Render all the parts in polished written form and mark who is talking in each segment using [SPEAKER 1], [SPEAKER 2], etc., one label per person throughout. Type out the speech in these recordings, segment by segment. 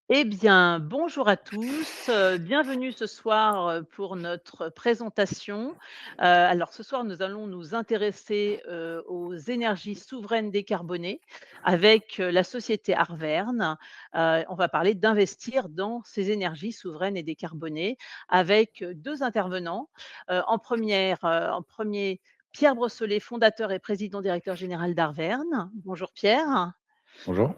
[SPEAKER 1] Eh bien, bonjour à tous, bienvenue ce soir, pour notre présentation. Alors ce soir, nous allons nous intéresser, aux énergies souveraines décarbonées avec, la société Arverne. On va parler d'investir dans ces énergies souveraines et décarbonées avec, 2 intervenants. En premier, Pierre Brossolet, fondateur et président directeur général d'Arverne. Bonjour Pierre.
[SPEAKER 2] Bonjour.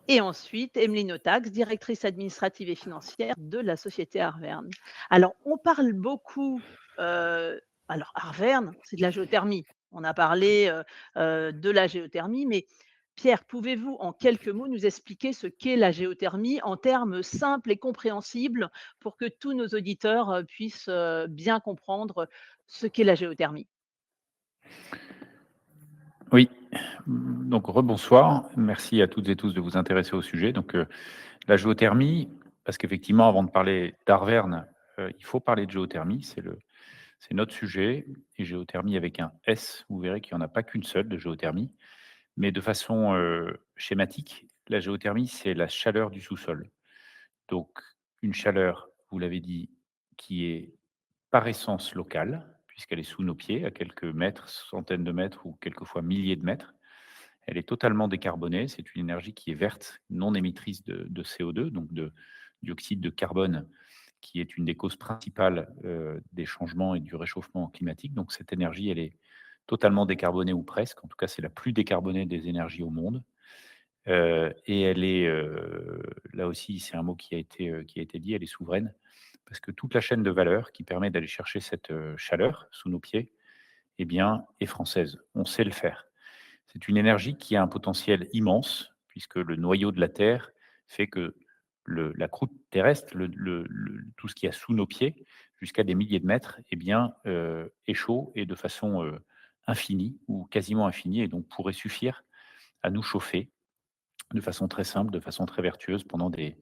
[SPEAKER 1] Et ensuite, Emeline Otax, directrice administrative et financière de la société Arverne. Alors, on parle beaucoup, alors Arverne, c'est de la géothermie. On a parlé, de la géothermie, mais Pierre, pouvez-vous en quelques mots nous expliquer ce qu'est la géothermie en termes simples et compréhensibles pour que tous nos auditeurs, puissent, bien comprendre ce qu'est la géothermie?
[SPEAKER 2] Oui, donc rebonsoir. Merci à toutes et tous de vous intéresser au sujet. La géothermie, parce qu'effectivement, avant de parler d'Arverne, il faut parler de géothermie, c'est notre sujet et géothermie avec un S. Vous verrez qu'il y en a pas qu'une seule de géothermie, mais de façon, schématique, la géothermie, c'est la chaleur du sous-sol. Donc une chaleur, vous l'avez dit, qui est par essence locale, puisqu'elle est sous nos pieds, à quelques mètres, centaines de mètres ou quelquefois milliers de mètres. Elle est totalement décarbonée. C'est une énergie qui est verte, non émettrice de CO2, donc de dioxyde de carbone, qui est une des causes principales des changements et du réchauffement climatique. Donc cette énergie, elle est totalement décarbonée ou presque. En tout cas, c'est la plus décarbonée des énergies au monde. Et elle est, là aussi, c'est un mot qui a été dit, elle est souveraine, parce que toute la chaîne de valeur qui permet d'aller chercher cette chaleur sous nos pieds, eh bien, est française. On sait le faire. C'est une énergie qui a un potentiel immense, puisque le noyau de la Terre fait que la croûte terrestre, tout ce qu'il y a sous nos pieds, jusqu'à des milliers de mètres, eh bien, est chaud et de façon infinie ou quasiment infinie, et donc pourrait suffire à nous chauffer de façon très simple, de façon très vertueuse pendant des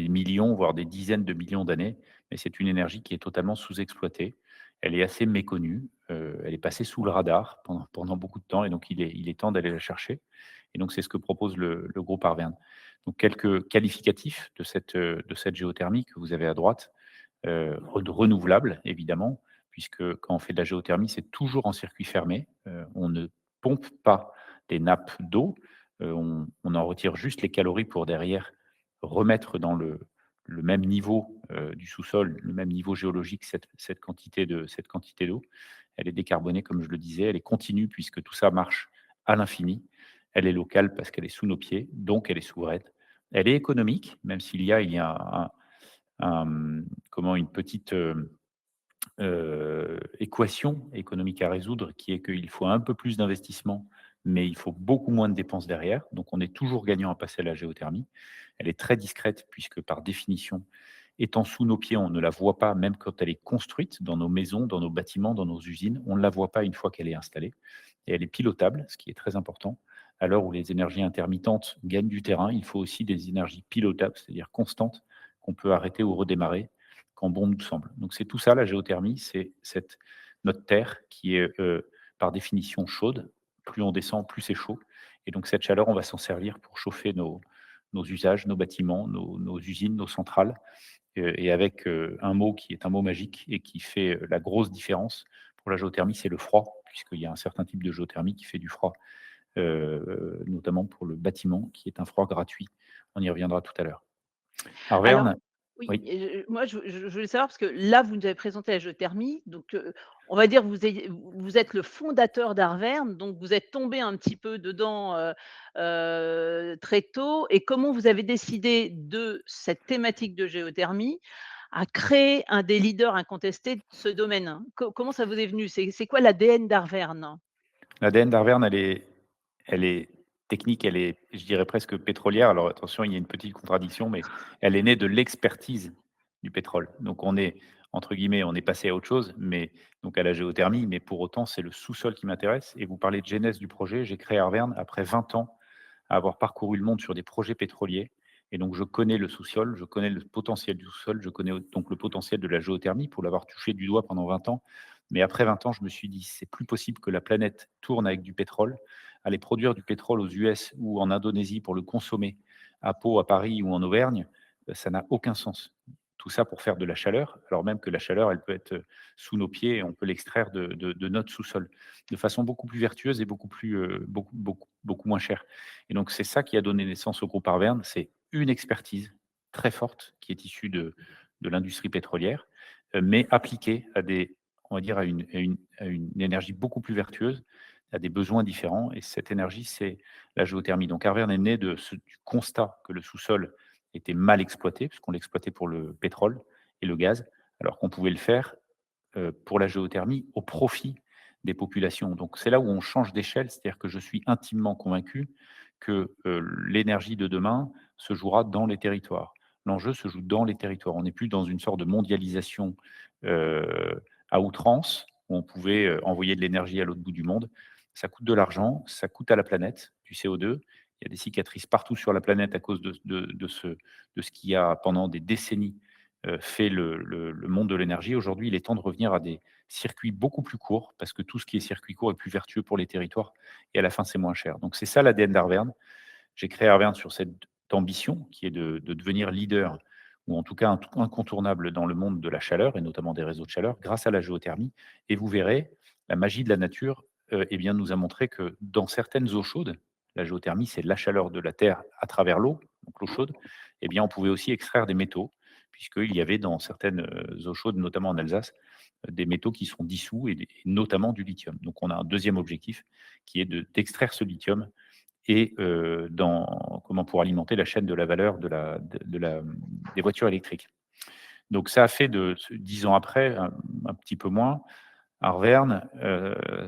[SPEAKER 2] millions, voire des dizaines de millions d'années. Mais c'est une énergie qui est totalement sous-exploitée. Elle est assez méconnue, elle est passée sous le radar pendant beaucoup de temps, et donc il est temps d'aller la chercher, et donc c'est ce que propose le groupe Arverne. Donc quelques qualificatifs de cette géothermie que vous avez à droite, renouvelable évidemment, puisque quand on fait de la géothermie, c'est toujours en circuit fermé, on ne pompe pas des nappes d'eau, on en retire juste les calories pour derrière remettre dans le même niveau, du sous-sol, le même niveau géologique, cette quantité d'eau. Elle est décarbonée comme je le disais, elle est continue puisque tout ça marche à l'infini. Elle est locale parce qu'elle est sous nos pieds, donc elle est souveraine. Elle est économique, même il y a comment une petite, équation économique à résoudre, qui est qu'il faut un peu plus d'investissement, mais il faut beaucoup moins de dépenses derrière. Donc on est toujours gagnant à passer à la géothermie. Elle est très discrète puisque par définition, étant sous nos pieds, on ne la voit pas même quand elle est construite dans nos maisons, dans nos bâtiments, dans nos usines. On ne la voit pas une fois qu'elle est installée, et elle est pilotable, ce qui est très important. À l'heure où les énergies intermittentes gagnent du terrain, il faut aussi des énergies pilotables, c'est-à-dire constantes, qu'on peut arrêter ou redémarrer quand bon nous semble. Donc c'est tout ça la géothermie, c'est notre terre qui est, par définition chaude. Plus on descend, plus c'est chaud, et donc cette chaleur, on va s'en servir pour chauffer nos usages, nos bâtiments, nos usines, nos centrales, et avec, un mot qui est un mot magique et qui fait, la grosse différence pour la géothermie, c'est le froid, puisqu'il y a un certain type de géothermie qui fait du froid, notamment pour le bâtiment, qui est un froid gratuit. On y reviendra tout à l'heure.
[SPEAKER 1] Alors
[SPEAKER 2] Arverne,
[SPEAKER 1] oui,
[SPEAKER 2] oui.
[SPEAKER 1] moi je voulais savoir parce que là, vous nous avez présenté la géothermie, donc on va dire vous êtes le fondateur d'Arverne, donc vous êtes tombé un petit peu dedans, très tôt, et comment vous avez décidé de cette thématique de géothermie à créer un des leaders incontestés de ce domaine? Comment ça vous est venu? C'est quoi l'ADN d'Arverne?
[SPEAKER 2] L'ADN d'Arverne, elle est technique, elle est, je dirais presque pétrolière. Alors attention, il y a une petite contradiction, mais elle est née de l'expertise du pétrole. Donc on est, entre guillemets, on est passé à autre chose, mais donc à la géothermie, mais pour autant, c'est le sous-sol qui m'intéresse. Et vous parlez de genèse du projet. J'ai créé Arverne après 20 ans à avoir parcouru le monde sur des projets pétroliers. Et donc, je connais le sous-sol, je connais le potentiel du sous-sol, je connais donc le potentiel de la géothermie pour l'avoir touché du doigt pendant 20 ans. Mais après 20 ans, je me suis dit, c'est plus possible que la planète tourne avec du pétrole. Aller produire du pétrole aux US ou en Indonésie pour le consommer à Pau, à Paris ou en Auvergne, ça n'a aucun sens. Tout ça pour faire de la chaleur, alors même que la chaleur, elle peut être, sous nos pieds et on peut l'extraire de notre sous-sol, de façon beaucoup plus vertueuse et beaucoup plus, beaucoup moins chère. Et donc c'est ça qui a donné naissance au groupe Arverne, c'est une expertise très forte qui est issue de l'industrie pétrolière, mais appliquée à des on va dire à une énergie beaucoup plus vertueuse, à des besoins différents et cette énergie, c'est la géothermie. Donc Arverne est né du constat que le sous-sol était mal exploité, puisqu'on l'exploitait pour le pétrole et le gaz, alors qu'on pouvait le faire, pour la géothermie au profit des populations. Donc c'est là où on change d'échelle, c'est-à-dire que je suis intimement convaincu que, l'énergie de demain se jouera dans les territoires. L'enjeu se joue dans les territoires. On n'est plus dans une sorte de mondialisation, à outrance, où on pouvait, envoyer de l'énergie à l'autre bout du monde. Ça coûte de l'argent, ça coûte à la planète du CO2. Il y a des cicatrices partout sur la planète à cause de ce qui a, pendant des décennies, fait le monde de l'énergie. Aujourd'hui, il est temps de revenir à des circuits beaucoup plus courts, parce que tout ce qui est circuit court est plus vertueux pour les territoires et à la fin, c'est moins cher. Donc c'est ça l'ADN d'Arverne. J'ai créé Arverne sur cette ambition qui est de devenir leader ou en tout cas incontournable dans le monde de la chaleur et notamment des réseaux de chaleur grâce à la géothermie. Et vous verrez, la magie de la nature eh bien, nous a montré que dans certaines eaux chaudes, la géothermie, c'est la chaleur de la Terre à travers l'eau, donc l'eau chaude, eh bien, on pouvait aussi extraire des métaux, puisqu'il y avait dans certaines eaux chaudes, notamment en Alsace, des métaux qui sont dissous et notamment du lithium. Donc on a un deuxième objectif qui est d'extraire ce lithium et pour alimenter la chaîne de la valeur des voitures électriques. Donc ça a fait 10 ans après, un petit peu moins, Arverne,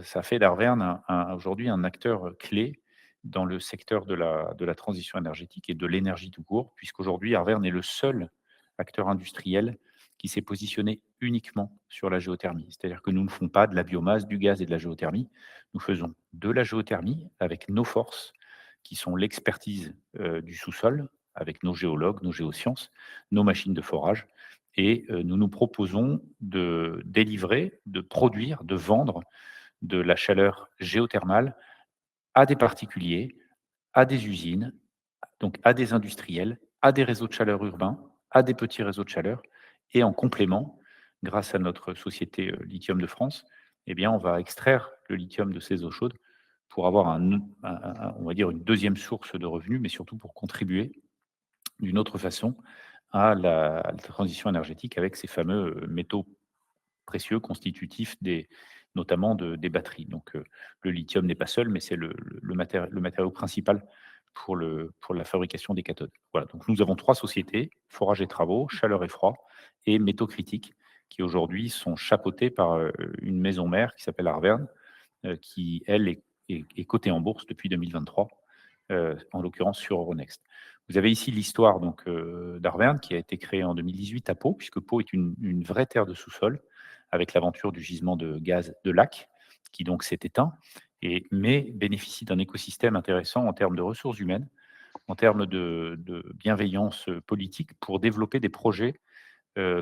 [SPEAKER 2] ça fait d'Arverne aujourd'hui un acteur clé dans le secteur de la transition énergétique et de l'énergie tout court, puisqu'aujourd'hui Arverne est le seul acteur industriel qui s'est positionné uniquement sur la géothermie. C'est-à-dire que nous ne faisons pas de la biomasse, du gaz et de la géothermie. Nous faisons de la géothermie avec nos forces, qui sont l'expertise, du sous-sol, avec nos géologues, nos géosciences, nos machines de forage et nous nous proposons de délivrer, de produire, de vendre de la chaleur géothermale à des particuliers, à des usines, donc à des industriels, à des réseaux de chaleur urbains, à des petits réseaux de chaleur et en complément, grâce à notre société, Lithium de France, eh bien, on va extraire le lithium de ces eaux chaudes pour avoir on va dire une deuxième source de revenus, mais surtout pour contribuer d'une autre façon à la transition énergétique avec ces fameux, métaux précieux constitutifs notamment des batteries. Donc, le lithium n'est pas seul, mais c'est le matériau principal pour la fabrication des cathodes. Voilà, donc nous avons 3 sociétés, Forage et Travaux, Chaleur et Froid et Métaux Critiques, qui aujourd'hui sont chapeautées par, une maison mère qui s'appelle Arverne, qui elle est cotée en bourse depuis 2023, en l'occurrence sur Euronext. Vous avez ici l'histoire donc, d'Arverne qui a été créée en 2018 à Pau, puisque Pau est une vraie terre de sous-sol, avec l'aventure du gisement de gaz de Lac, qui donc s'est éteint mais bénéficie d'un écosystème intéressant en termes de ressources humaines, en termes de bienveillance, politique pour développer des projets,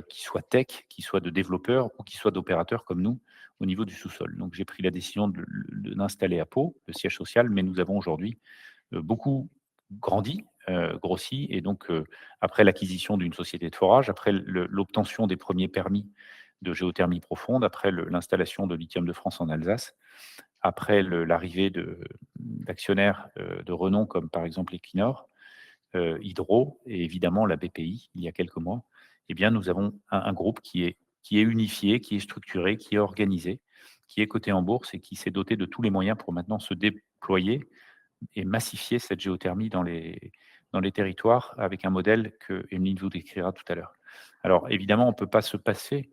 [SPEAKER 2] qui soient tech, qui soient de développeurs ou qui soient d'opérateurs comme nous, au niveau du sous-sol. Donc j'ai pris la décision de l'installer à Pau, le siège social, mais nous avons aujourd'hui, beaucoup grandi, grossi et donc, après l'acquisition d'une société de forage, après l'obtention des premiers permis de géothermie profonde, après l'installation de Lithium de France en Alsace, après l'arrivée d'actionnaires, de renom comme par exemple Equinor, Hydro et évidemment la BPI il y a quelques mois, eh bien nous avons un groupe qui est unifié, qui est structuré, qui est organisé, qui est coté en bourse et qui s'est doté de tous les moyens pour maintenant se déployer et massifier cette géothermie dans les territoires avec un modèle que Emeline vous décrira tout à l'heure. Alors évidemment, on ne peut pas se passer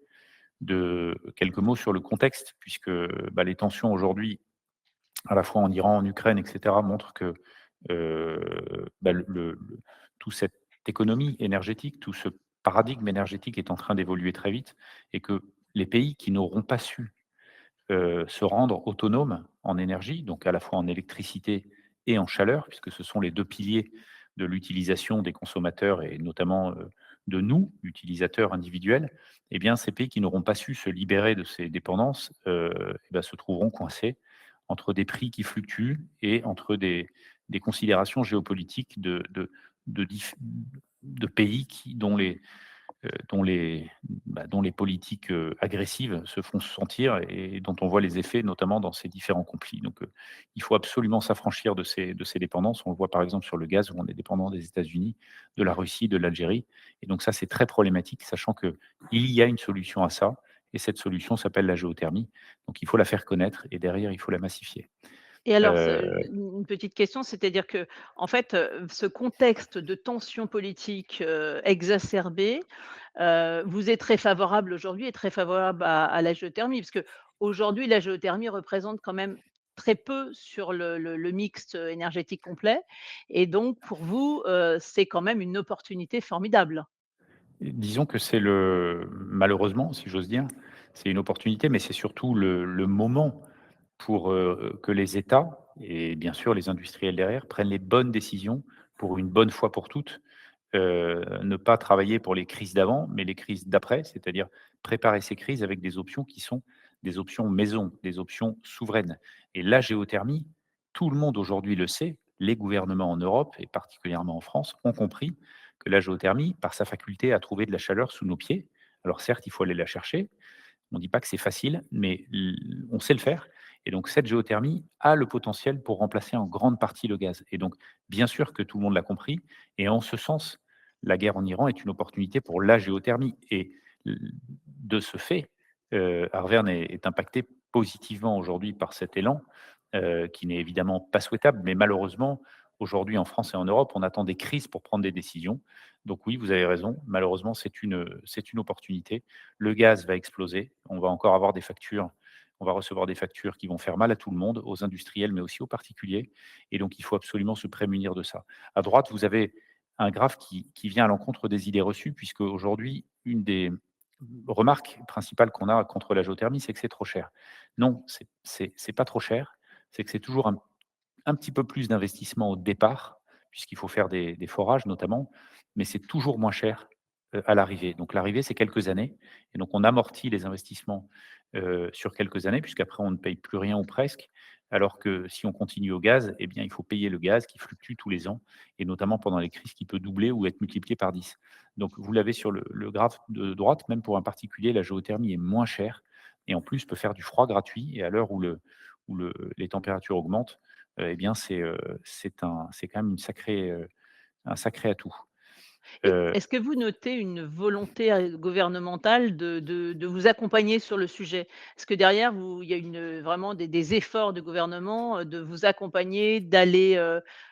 [SPEAKER 2] de quelques mots sur le contexte puisque, les tensions aujourd'hui, à la fois en Iran, en Ukraine et cetera, montrent que, toute cette économie énergétique, tout ce paradigme énergétique est en train d'évoluer très vite et que les pays qui n'auront pas su se rendre autonomes en énergie, donc à la fois en électricité et en chaleur, puisque ce sont les 2 piliers de l'utilisation des consommateurs et notamment, de nous, utilisateurs individuels, eh bien, ces pays qui n'auront pas su se libérer de ces dépendances, se trouveront coincés entre des prix qui fluctuent et entre des considérations géopolitiques de de pays dont les politiques agressives se font sentir et dont on voit les effets, notamment dans ces différents conflits. Donc, il faut absolument s'affranchir de ces dépendances. On le voit par exemple sur le gaz, où on est dépendant des États-Unis, de la Russie, de l'Algérie. Et donc ça, c'est très problématique, sachant qu'il y a une solution à ça. Et cette solution s'appelle la géothermie. Donc il faut la faire connaître et derrière, il faut la massifier.
[SPEAKER 1] Et alors,
[SPEAKER 2] Euh,
[SPEAKER 1] une petite question, c'est-à-dire que, en fait, ce contexte de tension politique, exacerbée, vous êtes très favorable aujourd'hui et très favorable à la géothermie? Parce qu'aujourd'hui, la géothermie représente quand même très peu sur le mix, énergétique complet et donc pour vous, c'est quand même une opportunité formidable.
[SPEAKER 2] Disons que malheureusement, si j'ose dire, c'est une opportunité, mais c'est surtout le moment pour, que les États et bien sûr les industriels derrière prennent les bonnes décisions pour une bonne fois pour toutes. Ne pas travailler pour les crises d'avant, mais les crises d'après, c'est-à-dire préparer ces crises avec des options qui sont des options maison, des options souveraines. Et la géothermie, tout le monde aujourd'hui le sait, les gouvernements en Europe et particulièrement en France ont compris que la géothermie, par sa faculté à trouver de la chaleur sous nos pieds, alors certes, il faut aller la chercher, on ne dit pas que c'est facile, mais on sait le faire. Et donc, cette géothermie a le potentiel pour remplacer en grande partie le gaz. Et donc, bien sûr que tout le monde l'a compris. Et en ce sens, la guerre en Iran est une opportunité pour la géothermie. Et de ce fait, Arverne est impacté positivement aujourd'hui par cet élan, qui n'est évidemment pas souhaitable. Mais malheureusement, aujourd'hui, en France et en Europe, on attend des crises pour prendre des décisions. Donc oui, vous avez raison. Malheureusement, c'est une opportunité. Le gaz va exploser. On va encore avoir des factures. On va recevoir des factures qui vont faire mal à tout le monde, aux industriels, mais aussi aux particuliers. Et donc, il faut absolument se prémunir de ça. À droite, vous avez un graphe qui vient à l'encontre des idées reçues, puisque aujourd'hui, une des remarques principales qu'on a contre la géothermie, c'est que c'est trop cher. Non, c'est pas trop cher. C'est que c'est toujours un petit peu plus d'investissement au départ, puisqu'il faut faire des forages notamment, mais c'est toujours moins cher, à l'arrivée. Donc l'arrivée, c'est quelques années et donc on amortit les investissements, sur quelques années puisqu'après on ne paye plus rien ou presque. Alors que si on continue au gaz, eh bien, il faut payer le gaz qui fluctue tous les ans et notamment pendant les crises qui peut doubler ou être multiplié par 10. Donc vous l'avez sur le graphe de droite, même pour un particulier, la géothermie est moins chère et en plus peut faire du froid gratuit et à l'heure où les températures augmentent, eh bien, c'est quand même un sacré atout.
[SPEAKER 1] Et
[SPEAKER 2] Heu,
[SPEAKER 1] est-ce que vous notez une volonté, gouvernementale de vous accompagner sur le sujet? Est-ce que derrière vous il y a vraiment des efforts de gouvernement, de vous accompagner, d'aller,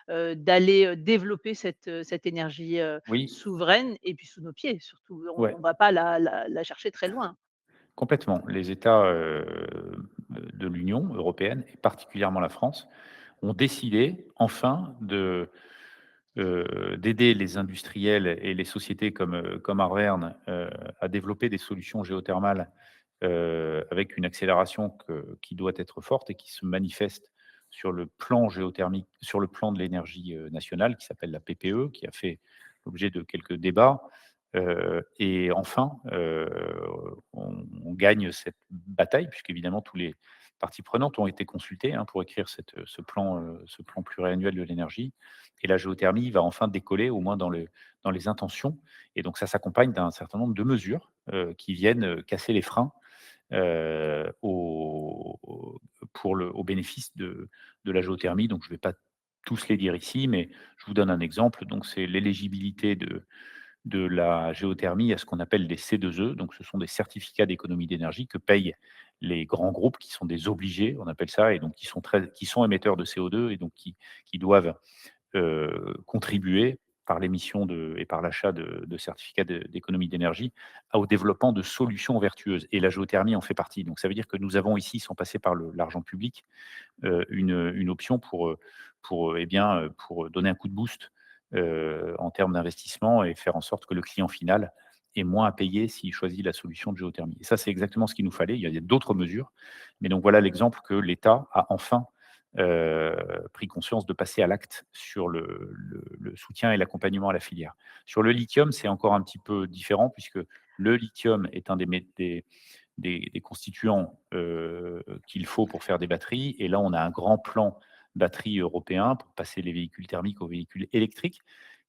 [SPEAKER 1] développer cette énergie,
[SPEAKER 2] oui,
[SPEAKER 1] souveraine et puis sous nos pieds surtout? On
[SPEAKER 2] ouais,
[SPEAKER 1] ne va pas la chercher très loin.
[SPEAKER 2] complètement. Les États, de l'Union européenne et particulièrement la France, ont décidé enfin d'aider les industriels et les sociétés comme Arverne, à développer des solutions géothermales, avec une accélération qui doit être forte et qui se manifeste sur le plan géothermique, sur le plan de l'énergie, nationale qui s'appelle la PPE, qui a fait l'objet de quelques débats. Et enfin, on gagne cette bataille puisqu'évidemment tous les parties prenantes ont été consultées, hein, pour écrire ce plan pluriannuel de l'énergie et la géothermie va enfin décoller, au moins dans les intentions. Et donc ça s'accompagne d'un certain nombre de mesures, qui viennent, casser les freins, au bénéfice de la géothermie. Donc je ne vais pas tous les dire ici, mais je vous donne un exemple. Donc c'est l'éligibilité de la géothermie à ce qu'on appelle des C2E. Donc ce sont des certificats d'économie d'énergie que payent les grands groupes qui sont des obligés, on appelle ça, et donc qui sont émetteurs de CO2 et donc qui doivent contribuer par l'émission et par l'achat de certificats d'économie d'énergie au développement de solutions vertueuses. Et la géothermie en fait partie. Donc ça veut dire que nous avons ici, sans passer par l'argent public, une option pour donner un coup de boost en termes d'investissement et faire en sorte que le client final ait moins à payer s'il choisit la solution de géothermie. Et ça, c'est exactement ce qu'il nous fallait. Il y a d'autres mesures, mais donc voilà l'exemple que l'État a enfin heu, pris conscience de passer à l'acte sur le soutien et l'accompagnement à la filière. Sur le lithium, c'est encore un petit peu différent puisque le lithium est un des constituants, qu'il faut pour faire des batteries et là, on a un grand plan batterie européen pour passer les véhicules thermiques aux véhicules électriques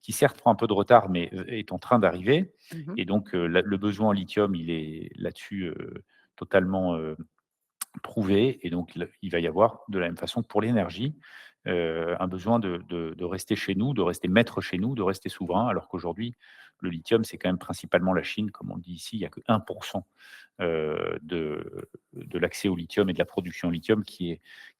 [SPEAKER 2] qui certes prend un peu de retard, mais est en train d'arriver.
[SPEAKER 1] Mmh.
[SPEAKER 2] Et donc, le besoin en lithium, il est là-dessus totalement prouvé. Et donc, il va y avoir, de la même façon que pour l'énergie, un besoin de rester chez nous, de rester maître chez nous, de rester souverain, alors qu'aujourd'hui, le lithium, c'est quand même principalement la Chine, comme on le dit ici, il n'y a que 1% de l'accès au lithium et de la production au lithium qui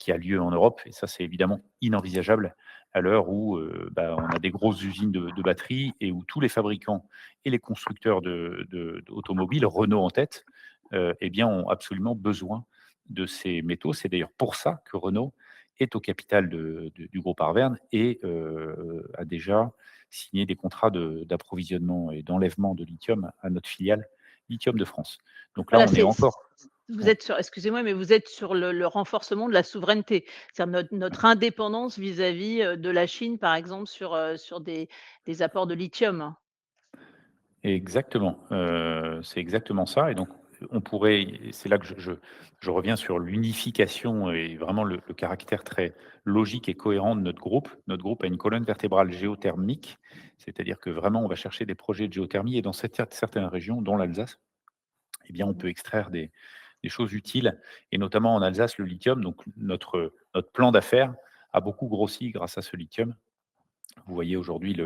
[SPEAKER 2] a lieu en Europe. Et ça, c'est évidemment inenvisageable à l'heure où on a des grosses usines de batteries et où tous les fabricants et les constructeurs d'automobiles, Renault en tête, eh bien, ont absolument besoin de ces métaux. C'est d'ailleurs pour ça que Renault est au capital du groupe Arverne et a déjà signé des contrats d'approvisionnement et d'enlèvement de lithium à notre filiale Lithium de France. Donc là,
[SPEAKER 1] Voilà,
[SPEAKER 2] on est encore.
[SPEAKER 1] vous
[SPEAKER 2] Ouais,
[SPEAKER 1] êtes sur, excusez-moi, mais vous êtes sur le renforcement de la souveraineté. C'est-à-dire notre indépendance vis-à-vis, de la Chine, par exemple, sur des apports de lithium.
[SPEAKER 2] exactement, c'est exactement ça. Et donc on pourrait, et c'est là que je reviens sur l'unification et vraiment le caractère très logique et cohérent de notre groupe. Notre groupe a une colonne vertébrale géothermique, c'est-à-dire que vraiment on va chercher des projets de géothermie et dans certaines régions, dont l'Alsace, eh bien on
[SPEAKER 1] Mmh.
[SPEAKER 2] peut extraire des choses utiles et notamment en Alsace, le lithium. Donc notre plan d'affaires a beaucoup grossi grâce à ce lithium. Vous voyez aujourd'hui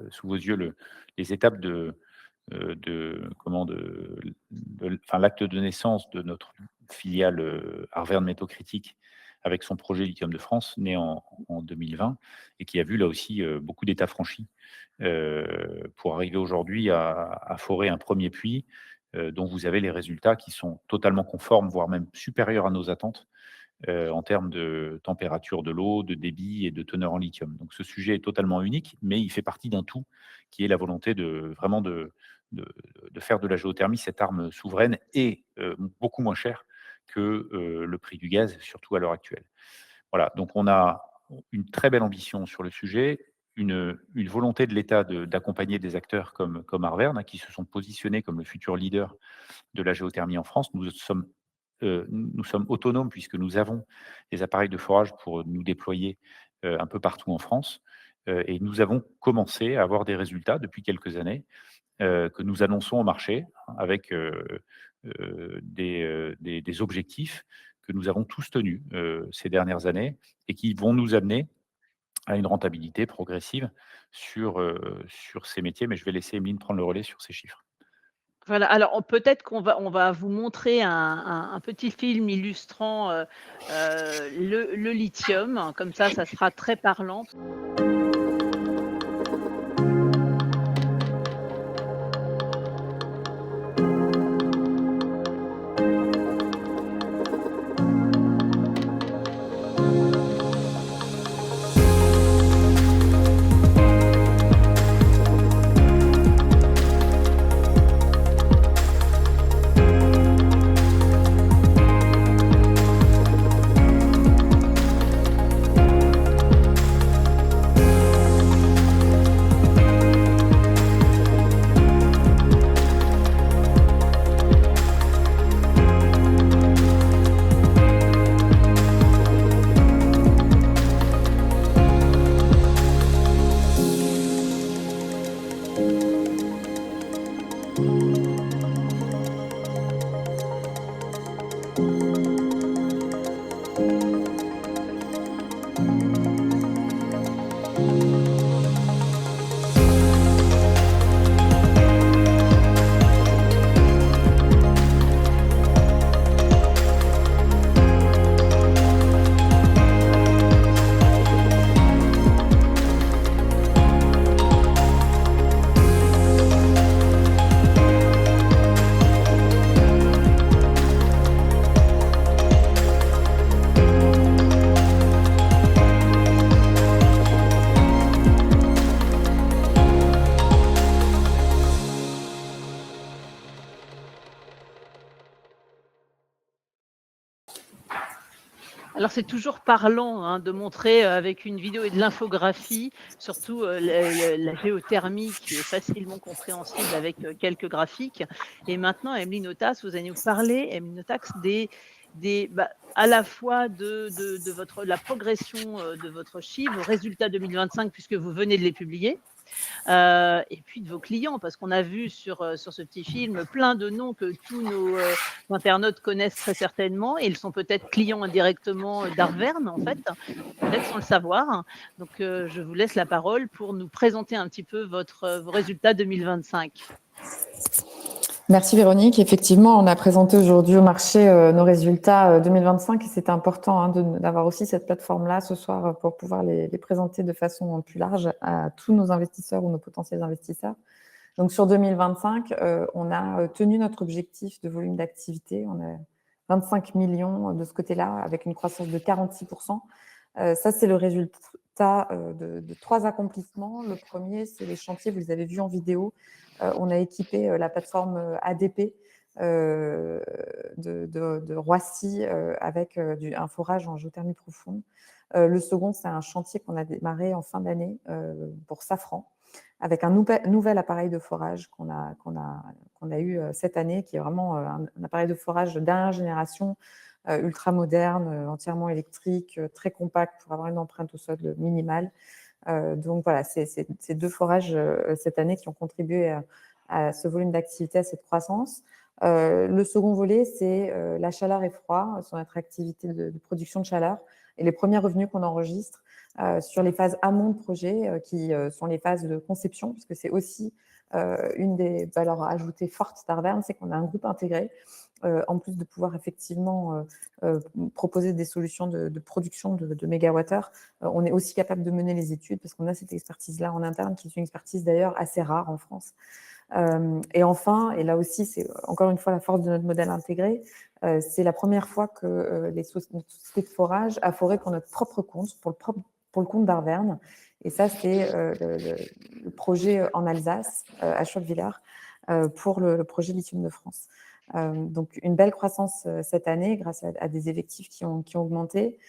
[SPEAKER 2] sous vos yeux les étapes enfin, l'acte de naissance de notre filiale Arverne Métaux Critiques avec son projet Lithium de France, né en 2020 et qui a vu là aussi beaucoup d'étapes franchis pour arriver aujourd'hui à forer un premier puits dont vous avez les résultats qui sont totalement conformes, voire même supérieurs à nos attentes en termes de température de l'eau, de débit et de teneur en lithium. Donc ce sujet est totalement unique, mais il fait partie d'un tout qui est la volonté de, de faire de la géothermie cette arme souveraine et beaucoup moins chère que le prix du gaz, surtout à l'heure actuelle. Voilà, donc on a une très belle ambition sur le sujet, une volonté de l'État d'accompagner des acteurs comme Arverne, hein, qui se sont positionnés comme le futur leader de la géothermie en France. Nous sommes autonomes puisque nous avons des appareils de forage pour nous déployer un peu partout en France. Et nous avons commencé à avoir des résultats depuis quelques années que nous annonçons au marché avec des objectifs que nous avons tous tenus ces dernières années et qui vont nous amener à une rentabilité progressive sur ces métiers. Mais je vais laisser Emeline prendre le relais sur ces chiffres.
[SPEAKER 1] Voilà, alors peut-être qu'on va vous montrer un petit film illustrant, le lithium. Comme ça sera très parlant. Alors c'est toujours parlant, hein, de montrer, avec une vidéo et de l'infographie, surtout, la géothermie qui est facilement compréhensible avec, quelques graphiques. Et maintenant, Emeline Otas, vous allez nous parler, Emeline Otas, à la fois de la progression de votre chiffre, vos résultats 2025, puisque vous venez de les publier, et puis de vos clients, parce qu'on a vu sur ce petit film plein de noms que tous nos internautes connaissent très certainement, et ils sont peut-être clients indirectement d'Arverne, en fait, peut-être sans le savoir. Donc, je vous laisse la parole pour nous présenter un petit peu vos résultats 2025.
[SPEAKER 3] Merci Véronique. Effectivement, on a présenté aujourd'hui au marché nos résultats 2025 et c'était important d'avoir aussi cette plateforme-là ce soir pour pouvoir les présenter de façon plus large à tous nos investisseurs ou nos potentiels investisseurs. Donc sur 2025, on a tenu notre objectif de volume d'activité. On a 25 millions de ce côté-là avec une croissance de 46%. Ça, c'est le résultat de 3 accomplissements. Le premier, c'est les chantiers, vous les avez vus en vidéo. On a équipé la plateforme ADP de Roissy avec un forage en géothermie profonde. Le second, c'est un chantier qu'on a démarré en fin d'année pour Safran, avec un nouvel appareil de forage qu'on a eu cette année, qui est vraiment un appareil de forage de dernière génération, ultra moderne, entièrement électrique, très compact pour avoir une empreinte au sol minimale. Donc voilà, c'est ces 2 forages cette année qui ont contribué à ce volume d'activité, à cette croissance. Le second volet, c'est la chaleur et froid, sur notre activité de production de chaleur et les premiers revenus qu'on enregistre sur les phases amont de projet, qui sont les phases de conception, puisque c'est aussi une des valeurs ajoutées fortes d'Arverne, c'est qu'on a un groupe intégré, en plus de pouvoir effectivement proposer des solutions de production de mégawattheures. On est aussi capable de mener les études parce qu'on a cette expertise-là en interne, qui est une expertise d'ailleurs assez rare en France. Et enfin, et là aussi, c'est encore une fois la force de notre modèle intégré, c'est la première fois que notre société de forage a foré pour notre propre compte, pour le compte d'Arverne. Et ça, c'est le projet en Alsace, à Schwabwiller, pour le projet Lithium de France. Donc, une belle croissance cette année grâce à des effectifs qui ont augmenté.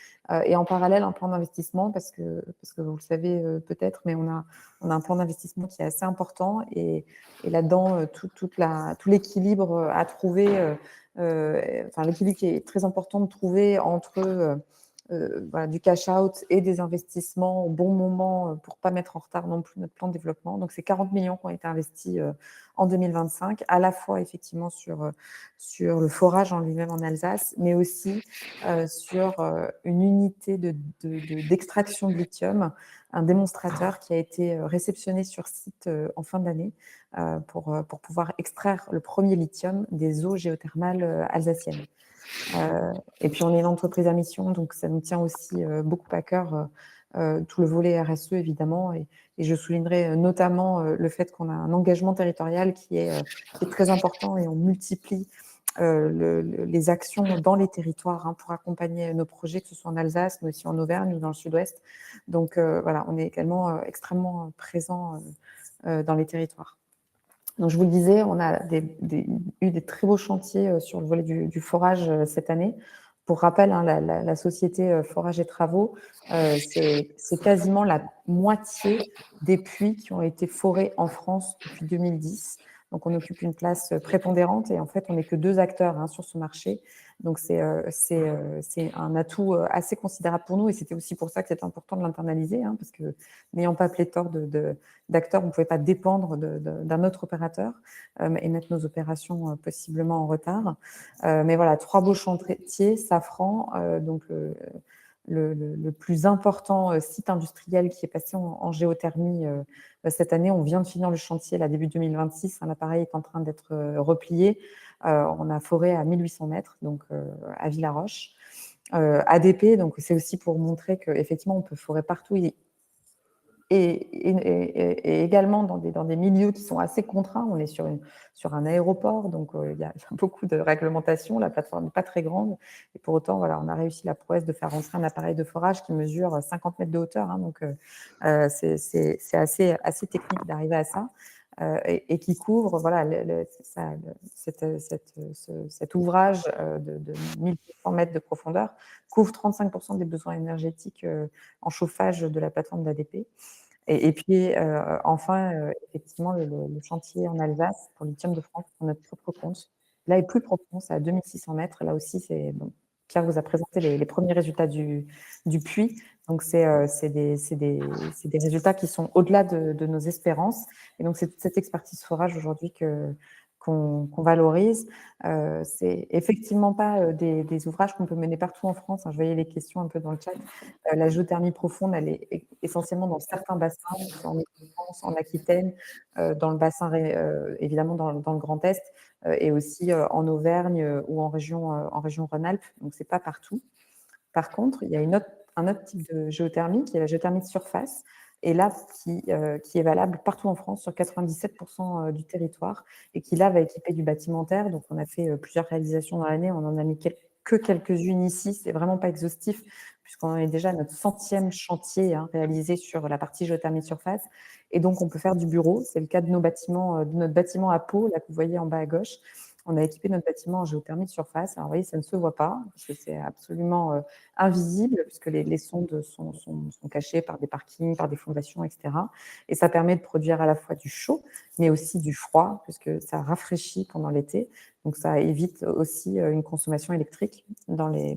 [SPEAKER 3] Et en parallèle, un plan d'investissement, parce que vous le savez peut-être, mais on a un plan d'investissement qui est assez important. Et là-dedans, tout l'équilibre à trouver, enfin l'équilibre qui est très important de trouver entre voilà, du cash out et des investissements au bon moment pour ne pas mettre en retard non plus notre plan de développement. Donc, c'est 40 millions qui ont été investis en 2025, à la fois effectivement sur le forage en lui-même en Alsace, mais aussi sur une unité d'extraction de lithium, un démonstrateur qui a été réceptionné sur site en fin d'année pour pouvoir extraire le premier lithium des eaux géothermales alsaciennes. Et puis, on est une entreprise à mission, donc ça nous tient aussi beaucoup à cœur, tout le volet RSE, évidemment. Et je soulignerai notamment le fait qu'on a un engagement territorial qui est très important et on multiplie les actions dans les territoires pour accompagner nos projets, que ce soit en Alsace, mais aussi en Auvergne ou dans le Sud-Ouest. Donc, voilà, on est également extrêmement présent dans les territoires. Donc, je vous le disais, on a eu des très beaux chantiers sur le volet du forage cette année. Pour rappel, la société Forage et Travaux, c'est quasiment la moitié des puits qui ont été forés en France depuis 2010. Donc, on occupe une place prépondérante et en fait, on n'est que 2 acteurs sur ce marché. Donc, c'est un atout assez considérable pour nous et c'était aussi pour ça que c'est important de l'internaliser, parce que n'ayant pas pléthore d'acteurs, on ne pouvait pas dépendre d'un autre opérateur et mettre nos opérations possiblement en retard. Mais voilà, 3 beaux chantiers, Safran, donc le plus important site industriel qui est passé en géothermie cette année. On vient de finir le chantier là, début 2026. L'appareil est en train d'être replié. On a foré à 1800 mètres, donc à Villaroche. ADP, donc c'est aussi pour montrer qu'effectivement, on peut forer partout. Et également dans des milieux qui sont assez contraints. On est sur un aéroport, donc il y a beaucoup de réglementations. La plateforme n'est pas très grande. Et pour autant, voilà, on a réussi la prouesse de faire rentrer un appareil de forage qui mesure 50 mètres de hauteur. Donc, c'est assez technique d'arriver à ça. Et qui couvre voilà, cet ouvrage de 1200 mètres de profondeur, couvre 35% des besoins énergétiques en chauffage de la plateforme d'ADP. Et puis, enfin, effectivement, le chantier en Alsace pour Lithium de France, pour notre propre compte. Là est plus profond, c'est à 2600 mètres. Là aussi, c'est bon, Pierre vous a présenté les premiers résultats du puits. Donc, c'est des résultats qui sont au-delà de nos espérances. Et donc, c'est cette expertise forage aujourd'hui qu'on valorise. C'est effectivement pas des ouvrages qu'on peut mener partout en France. Je voyais les questions un peu dans le chat. La géothermie profonde, elle est essentiellement dans certains bassins, en Île-de-France, en Aquitaine, dans le bassin, évidemment dans le Grand Est, et aussi en Auvergne ou en région Rhône-Alpes. Donc, c'est pas partout. Par contre, il y a un autre type de géothermie qui est la géothermie de surface, et là, qui est valable partout en France, sur 97% du territoire, et qui là va équiper du bâtimentaire. Donc, on a fait plusieurs réalisations dans l'année, on en a mis que quelques-unes ici, c'est vraiment pas exhaustif, puisqu'on en est déjà à notre 100e chantier réalisé sur la partie géothermie de surface. Et donc, on peut faire du bureau. C'est le cas de notre bâtiment à Pau, là que vous voyez en bas à gauche. On a équipé notre bâtiment en géothermie de surface. Alors, vous voyez, ça ne se voit pas, parce que c'est absolument invisible, puisque les sondes sont cachées par des parkings, par des fondations, etc. Et ça permet de produire à la fois du chaud, mais aussi du froid, puisque ça rafraîchit pendant l'été. Donc, ça évite aussi une consommation électrique dans les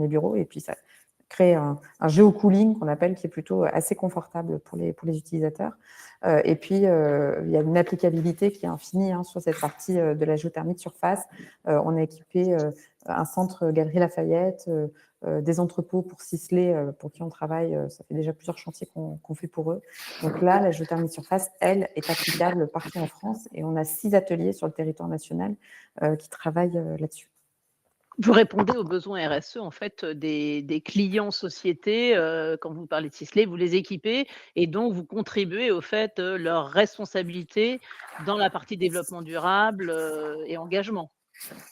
[SPEAKER 3] bureaux. Et puis, ça crée un géocooling qu'on appelle, qui est plutôt assez confortable pour les utilisateurs. Et puis, il y a une applicabilité qui est infinie sur cette partie de la géothermie de surface. On a équipé un centre Galerie Lafayette, des entrepôts pour Sisley, pour qui on travaille. Ça fait déjà plusieurs chantiers qu'on fait pour eux. Donc là, la géothermie de surface, elle, est applicable partout en France. Et on a 6 ateliers sur le territoire national qui travaillent là-dessus.
[SPEAKER 1] Vous répondez aux besoins RSE en fait des clients sociétés, quand vous parlez de Sisley, vous les équipez et donc vous contribuez au fait de leur responsabilité dans la partie développement durable, et engagement.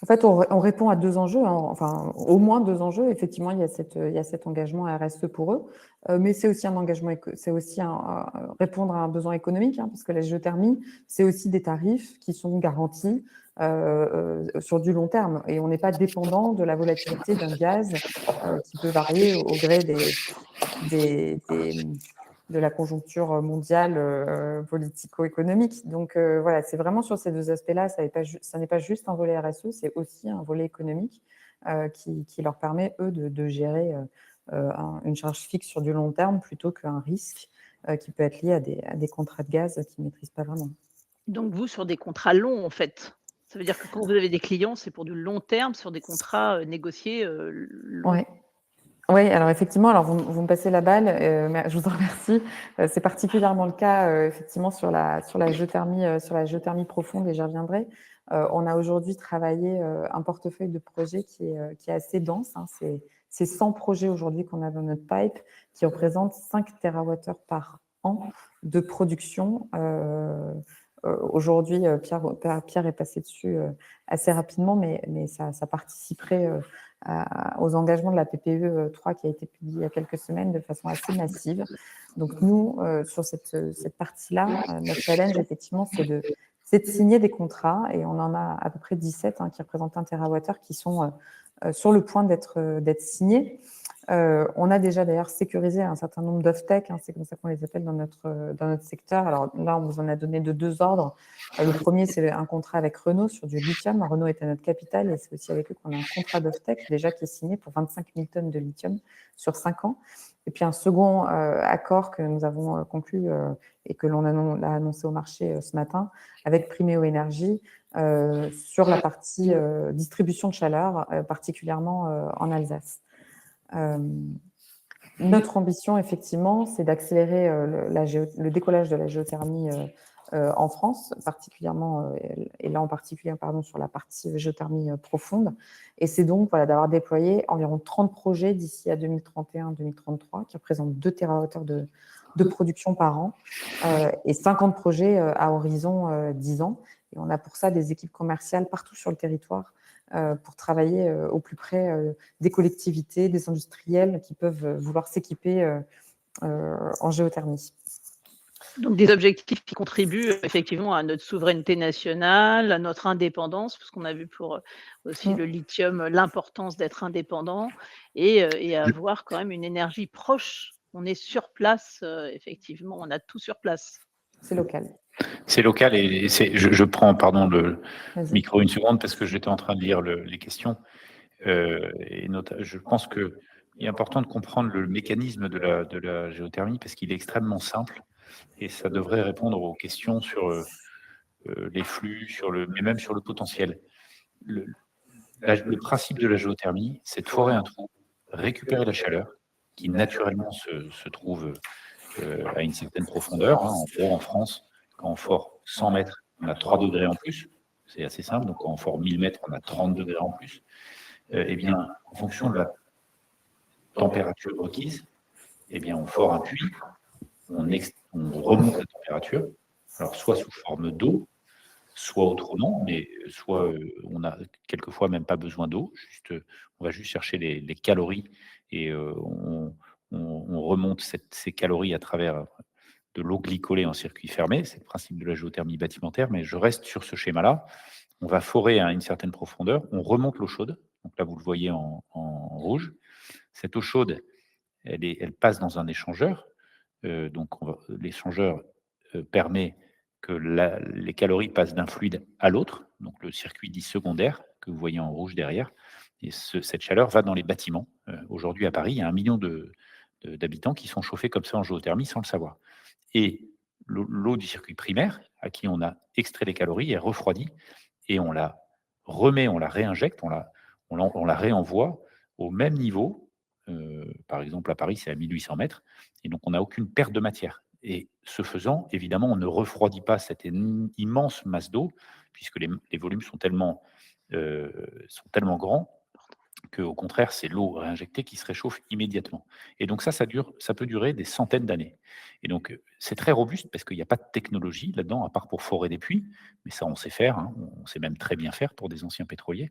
[SPEAKER 3] En fait, on répond à 2 enjeux, enfin au moins 2 enjeux. Effectivement, il y a cet engagement RSE pour eux, mais c'est aussi un engagement, c'est aussi répondre à un besoin économique, parce que la géothermie, c'est aussi des tarifs qui sont garantis sur du long terme, et on n'est pas dépendant de la volatilité d'un gaz qui peut varier au gré de la conjoncture mondiale politico-économique. Donc voilà, c'est vraiment sur ces 2 aspects-là, ça n'est pas juste un volet RSE, c'est aussi un volet économique qui leur permet, eux, de gérer une charge fixe sur du long terme plutôt qu'un risque qui peut être lié à des contrats de gaz qu'ils ne maîtrisent pas vraiment.
[SPEAKER 1] Donc vous, sur des contrats longs en fait? Ça veut dire que quand vous avez des clients, c'est pour du long terme sur des contrats, négociés, longs?
[SPEAKER 3] Ouais. Oui, alors effectivement, alors vous me passez la balle, mais je vous en remercie. C'est particulièrement le cas, effectivement, sur la géothermie profonde, et j'y reviendrai. On a aujourd'hui travaillé un portefeuille de projets qui est assez dense. C'est 100 projets aujourd'hui qu'on a dans notre pipe, qui représentent 5 TWh par an de production. Aujourd'hui, Pierre est passé dessus assez rapidement, mais ça participerait aux engagements de la PPE 3 qui a été publiée il y a quelques semaines de façon assez massive. Donc nous, sur cette partie-là, notre challenge, effectivement, c'est de signer des contrats, et on en a à peu près 17 qui représentent 1 TWh qui sont sur le point d'être signés. On a déjà d'ailleurs sécurisé un certain nombre d'off-tech, c'est comme ça qu'on les appelle dans notre secteur. Alors là, on vous en a donné de 2 ordres. Le premier, c'est un contrat avec Renault sur du lithium. Renault est à notre capital, et c'est aussi avec eux qu'on a un contrat d'off-tech déjà qui est signé pour 25 000 tonnes de lithium sur 5 ans. Et puis un second accord que nous avons conclu et que l'on a annoncé au marché ce matin avec Primeo Énergie sur la partie distribution de chaleur, particulièrement en Alsace. Notre ambition, effectivement, c'est d'accélérer le décollage de la géothermie en France, particulièrement, et là en particulier, sur la partie géothermie profonde. Et c'est donc d'avoir déployé environ 30 projets d'ici à 2031-2033, qui représentent 2 TWh de production par an, et 50 projets à horizon 10 ans. Et on a pour ça des équipes commerciales partout sur le territoire, pour travailler au plus près des collectivités, des industriels qui peuvent vouloir s'équiper en géothermie.
[SPEAKER 1] Donc des objectifs qui contribuent effectivement à notre souveraineté nationale, à notre indépendance, parce qu'on a vu pour aussi le lithium, l'importance d'être indépendant et avoir quand même une énergie proche. On est sur place, effectivement, on a tout sur place.
[SPEAKER 3] C'est local.
[SPEAKER 2] C'est local, et je prends, pardon, le
[SPEAKER 3] Vas-y.
[SPEAKER 2] micro une seconde parce que j'étais en train de lire les questions. Je pense qu'il est important de comprendre le mécanisme de la géothermie parce qu'il est extrêmement simple et ça devrait répondre aux questions sur les flux, mais même sur le potentiel. Le principe de la géothermie, c'est de forer un trou, récupérer la chaleur qui naturellement se trouve à une certaine profondeur. En gros, en France, quand on fore 100 mètres, on a 3 degrés en plus. C'est assez simple. Donc, quand on fore 1000 mètres, on a 30 degrés en plus. Eh bien, en fonction de la température requise, eh bien, on fore un puits, on remonte la température, alors soit sous forme d'eau, soit autrement, mais soit on a quelquefois même pas besoin d'eau, on va juste chercher les calories et on remonte ces calories à travers de l'eau glycolée en circuit fermé. C'est le principe de la géothermie bâtimentaire, mais je reste sur ce schéma-là. On va forer à une certaine profondeur, on remonte l'eau chaude. Donc là, vous le voyez en rouge. Cette eau chaude, elle passe dans un échangeur. Donc l'échangeur permet que les calories passent d'un fluide à l'autre, donc le circuit dit secondaire, que vous voyez en rouge derrière. Et cette chaleur va dans les bâtiments. Aujourd'hui, à Paris, il y a 1 million d'habitants qui sont chauffés comme ça en géothermie sans le savoir. Et l'eau du circuit primaire, à qui on a extrait les calories, est refroidie et on la remet, on la réinjecte, on la réenvoie au même niveau. Par exemple, à Paris, c'est à 1800 mètres. Et donc, on n'a aucune perte de matière. Et ce faisant, évidemment, on ne refroidit pas cette immense masse d'eau, puisque les volumes sont tellement grands qu'au contraire, c'est l'eau réinjectée qui se réchauffe immédiatement. Et donc ça peut durer des centaines d'années. Et donc, c'est très robuste parce qu'il n'y a pas de technologie là-dedans, à part pour forer des puits, mais ça, on sait faire, hein, on sait même très bien faire pour des anciens pétroliers.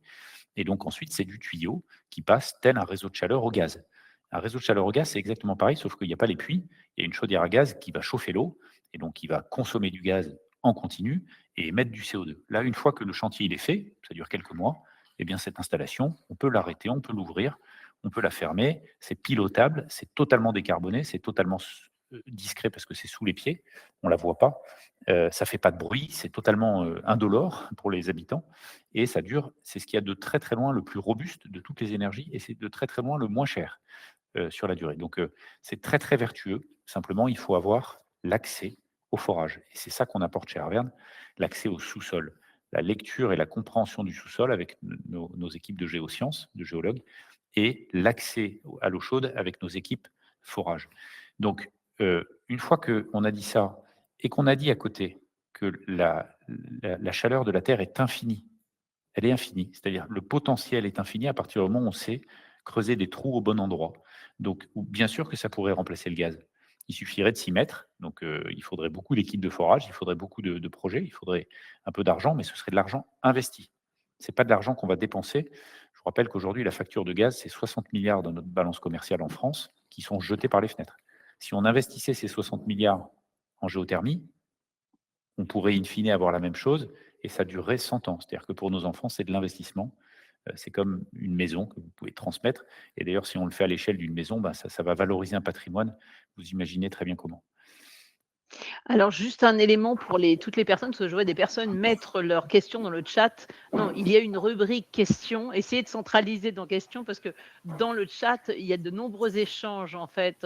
[SPEAKER 2] Et donc ensuite, c'est du tuyau qui passe tel un réseau de chaleur au gaz. Un réseau de chaleur au gaz, c'est exactement pareil, sauf qu'il n'y a pas les puits, il y a une chaudière à gaz qui va chauffer l'eau, et donc qui va consommer du gaz en continu et émettre du CO2. Là, une fois que le chantier il est fait, ça dure quelques mois, eh bien cette installation, on peut l'arrêter, on peut l'ouvrir, on peut la fermer, c'est pilotable, c'est totalement décarboné, c'est totalement discret parce que c'est sous les pieds, on ne la voit pas, ça ne fait pas de bruit, c'est totalement indolore pour les habitants, et ça dure, c'est ce qu'il y a de très très loin le plus robuste de toutes les énergies, et c'est de très très loin le moins cher sur la durée. Donc c'est très très vertueux, simplement il faut avoir l'accès au forage, et c'est ça qu'on apporte chez Arverne, l'accès au sous-sol, la lecture et la compréhension du sous-sol avec nos équipes de géosciences, de géologues, et l'accès à l'eau chaude avec nos équipes forage. Donc, une fois qu'on a dit ça, et qu'on a dit à côté que la chaleur de la Terre est infinie, elle est infinie, c'est-à-dire le potentiel est infini à partir du moment où on sait creuser des trous au bon endroit. Donc, bien sûr que ça pourrait remplacer le gaz. Il suffirait de s'y mettre. Donc, il faudrait beaucoup d'équipes de forage, il faudrait beaucoup de projets, il faudrait un peu d'argent, mais ce serait de l'argent investi. Ce n'est pas de l'argent qu'on va dépenser. Je vous rappelle qu'aujourd'hui, la facture de gaz, c'est 60 milliards dans notre balance commerciale en France qui sont jetés par les fenêtres. Si on investissait ces 60 milliards en géothermie, on pourrait in fine avoir la même chose et ça durerait 100 ans. C'est-à-dire que pour nos enfants, c'est de l'investissement. C'est comme une maison que vous pouvez transmettre. Et d'ailleurs, si on le fait à l'échelle d'une maison, ben ça va valoriser un patrimoine. Vous imaginez très bien comment.
[SPEAKER 1] Alors juste un élément pour toutes les personnes, parce que je vois des personnes mettre leurs questions dans le chat. Non, il y a une rubrique questions. Essayez de centraliser dans questions parce que dans le chat, il y a de nombreux échanges en fait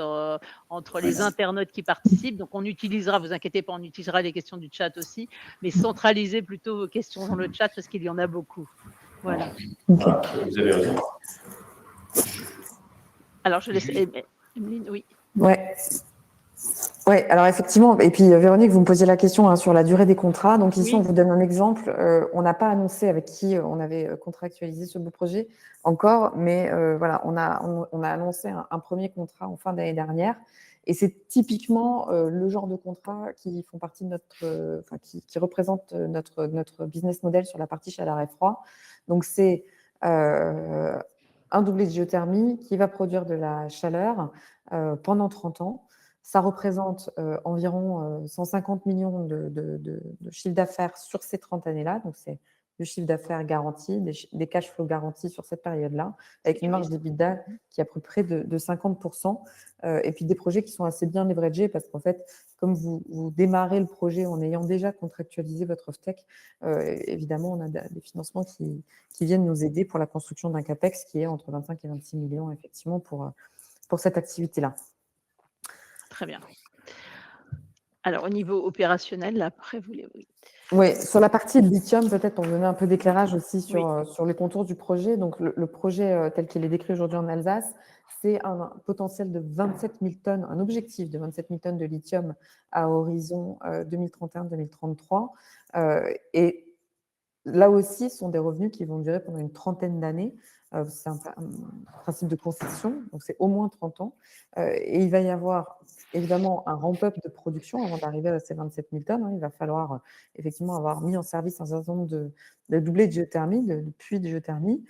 [SPEAKER 1] entre les internautes qui participent. Donc on utilisera, vous inquiétez pas, on utilisera les questions du chat aussi, mais centralisez plutôt vos questions dans le chat parce qu'il y en a beaucoup. Voilà.
[SPEAKER 3] Okay.
[SPEAKER 2] Vous avez raison.
[SPEAKER 1] Alors je laisse Emeline, oui.
[SPEAKER 3] Ouais. Oui, alors effectivement, et puis Véronique, vous me posiez la question sur la durée des contrats. Donc ici,
[SPEAKER 1] Oui.
[SPEAKER 3] on vous donne un exemple. On n'a pas annoncé avec qui on avait contractualisé ce beau projet encore, mais voilà, on a annoncé un premier contrat en fin d'année dernière. Et c'est typiquement le genre de contrat qui font partie de qui représente notre business model sur la partie chaleur et froid. Donc c'est un doublé de géothermie qui va produire de la chaleur pendant 30 ans. Ça représente environ 150 millions de chiffre d'affaires sur ces 30 années-là. Donc, c'est de chiffre d'affaires garanti, des cash flows garantis sur cette période-là, avec une marge d'EBITDA qui est à peu près de 50%, et puis des projets qui sont assez bien leveragés parce qu'en fait, comme vous démarrez le projet en ayant déjà contractualisé votre off-take, évidemment, on a des financements qui viennent nous aider pour la construction d'un CAPEX qui est entre 25 et 26 millions, effectivement, pour cette activité-là.
[SPEAKER 1] Très bien. Alors, au niveau opérationnel, après, vous les...
[SPEAKER 3] Oui, sur la partie de lithium, peut-être pour donner un peu d'éclairage aussi sur les contours du projet. Donc, le projet tel qu'il est décrit aujourd'hui en Alsace, c'est un potentiel de 27 000 tonnes, un objectif de 27 000 tonnes de lithium à horizon 2031-2033. Et là aussi, ce sont des revenus qui vont durer pendant une trentaine d'années. C'est un principe de concession, donc c'est au moins 30 ans. Et il va y avoir évidemment un ramp-up de production avant d'arriver à ces 27 000 tonnes. Il va falloir effectivement avoir mis en service un certain nombre de doublés de géothermie, de puits de géothermie.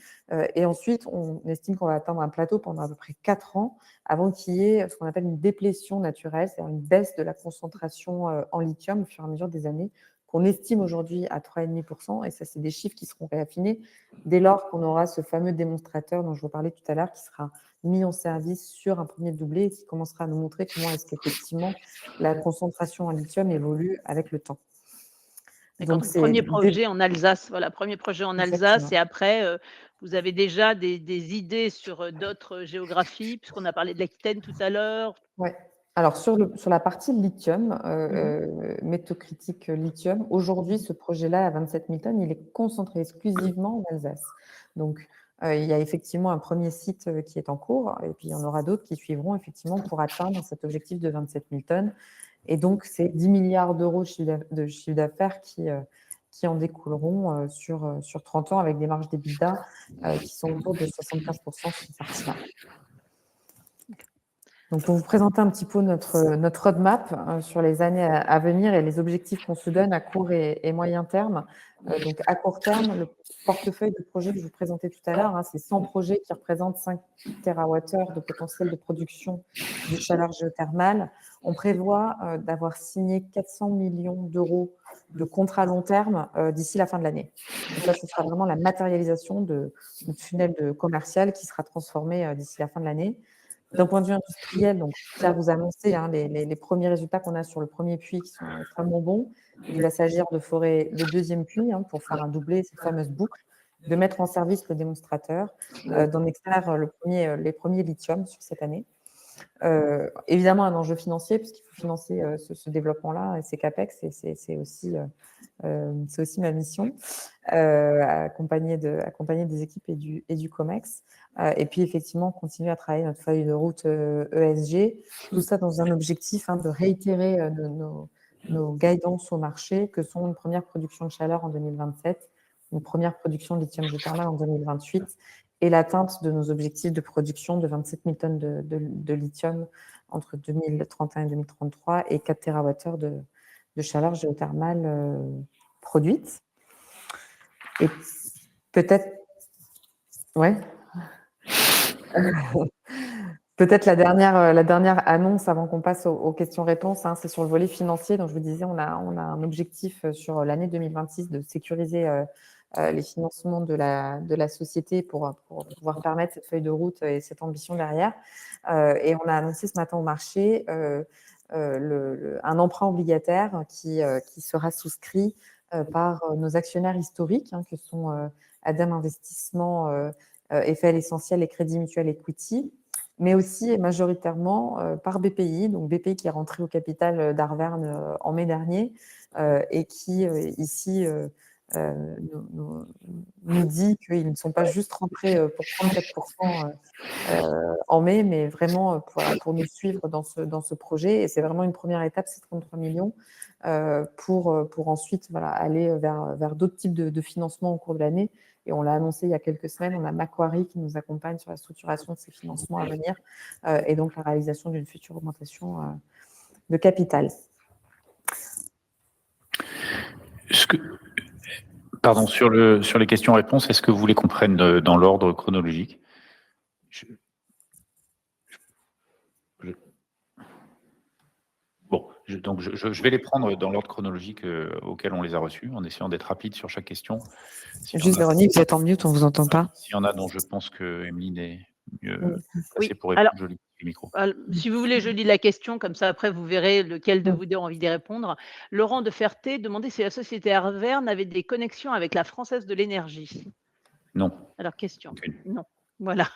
[SPEAKER 3] Et ensuite, on estime qu'on va atteindre un plateau pendant à peu près 4 ans avant qu'il y ait ce qu'on appelle une déplétion naturelle, c'est-à-dire une baisse de la concentration en lithium au fur et à mesure des années, qu'on estime aujourd'hui à 3,5%. Et ça, c'est des chiffres qui seront réaffinés dès lors qu'on aura ce fameux démonstrateur dont je vous parlais tout à l'heure, qui sera mis en service sur un premier doublé et qui commencera à nous montrer comment est-ce qu'effectivement la concentration en lithium évolue avec le temps.
[SPEAKER 1] Donc, premier projet en Alsace, voilà, premier projet en Alsace, et après, vous avez déjà des idées sur d'autres géographies, puisqu'on a parlé de l'Aquitaine tout à l'heure.
[SPEAKER 3] Oui. Alors, sur la partie lithium, métaux critiques lithium, aujourd'hui, ce projet-là, à 27 000 tonnes, il est concentré exclusivement en Alsace. Donc, il y a effectivement un premier site qui est en cours, et puis il y en aura d'autres qui suivront effectivement pour atteindre cet objectif de 27 000 tonnes. Et donc, c'est 10 milliards d'euros de chiffre d'affaires qui en découleront sur 30 ans avec des marges d'EBITDA qui sont autour de 75% sur cette partie-là. Donc, pour vous présenter un petit peu notre roadmap sur les années à venir et les objectifs qu'on se donne à court et moyen terme. Donc, à court terme, le portefeuille de projets que je vous présentais tout à l'heure, c'est 100 projets qui représentent 5 TWh de potentiel de production de chaleur géothermale. On prévoit d'avoir signé 400 millions d'euros de contrats long terme d'ici la fin de l'année. Donc là, ce sera vraiment la matérialisation de notre tunnel commercial qui sera transformé d'ici la fin de l'année. D'un point de vue industriel, donc Pierre vous a annoncé les premiers résultats qu'on a sur le premier puits qui sont extrêmement bons. Il va s'agir de forer le deuxième puits pour faire un doublé, cette fameuse boucle, de mettre en service le démonstrateur, d'en extraire les premiers lithium sur cette année. Évidemment, un enjeu financier, puisqu'il faut financer ce développement-là et ces CAPEX, et c'est aussi ma mission, accompagner des équipes et du COMEX. Et puis, effectivement, continuer à travailler notre feuille de route ESG, tout ça dans un objectif de réitérer nos guidances au marché, que sont une première production de chaleur en 2027, une première production de lithium géothermal en 2028, et l'atteinte de nos objectifs de production de 27 000 tonnes de lithium entre 2031 et 2033 et 4 TWh de chaleur géothermale produite. Et peut-être, ouais. Peut-être la dernière annonce avant qu'on passe aux questions-réponses, c'est sur le volet financier. Donc, je vous disais, on a un objectif sur l'année 2026 de sécuriser les financements de la société pour pouvoir permettre cette feuille de route et cette ambition derrière. Et on a annoncé ce matin au marché un emprunt obligataire qui sera souscrit par nos actionnaires historiques, que sont ADEM Investissement, FL Essentiel et Crédit Mutuel Equity, mais aussi majoritairement par BPI, donc BPI qui est rentré au capital d'Arverne en mai dernier et qui ici nous dit qu'ils ne sont pas juste rentrés pour prendre 4% en mai, mais vraiment pour nous suivre dans ce projet. Et c'est vraiment une première étape, c'est 33 millions pour ensuite aller vers d'autres types de financements au cours de l'année. Et on l'a annoncé il y a quelques semaines, on a Macquarie qui nous accompagne sur la structuration de ces financements à venir et donc la réalisation d'une future augmentation de capital.
[SPEAKER 2] Pardon, sur les questions-réponses, est-ce que vous voulez qu'on prenne dans l'ordre chronologique? Bon, Je vais les prendre dans l'ordre chronologique auquel on les a reçus, en essayant d'être rapide sur chaque question.
[SPEAKER 3] Juste, Véronique, vous êtes en mute, on ne vous entend pas.
[SPEAKER 2] S'il y en a dont je pense que Emeline est mieux
[SPEAKER 1] Oui,
[SPEAKER 2] placée pour répondre, je lis le micro.
[SPEAKER 1] si vous voulez, je lis la question, comme ça après vous verrez lequel de vous deux a envie d'y répondre. Laurent de Ferté demandait si la société Arverne avait des connexions avec la Française de l'énergie.
[SPEAKER 2] Non.
[SPEAKER 1] Alors, question.
[SPEAKER 2] Aucune.
[SPEAKER 1] Non. Voilà.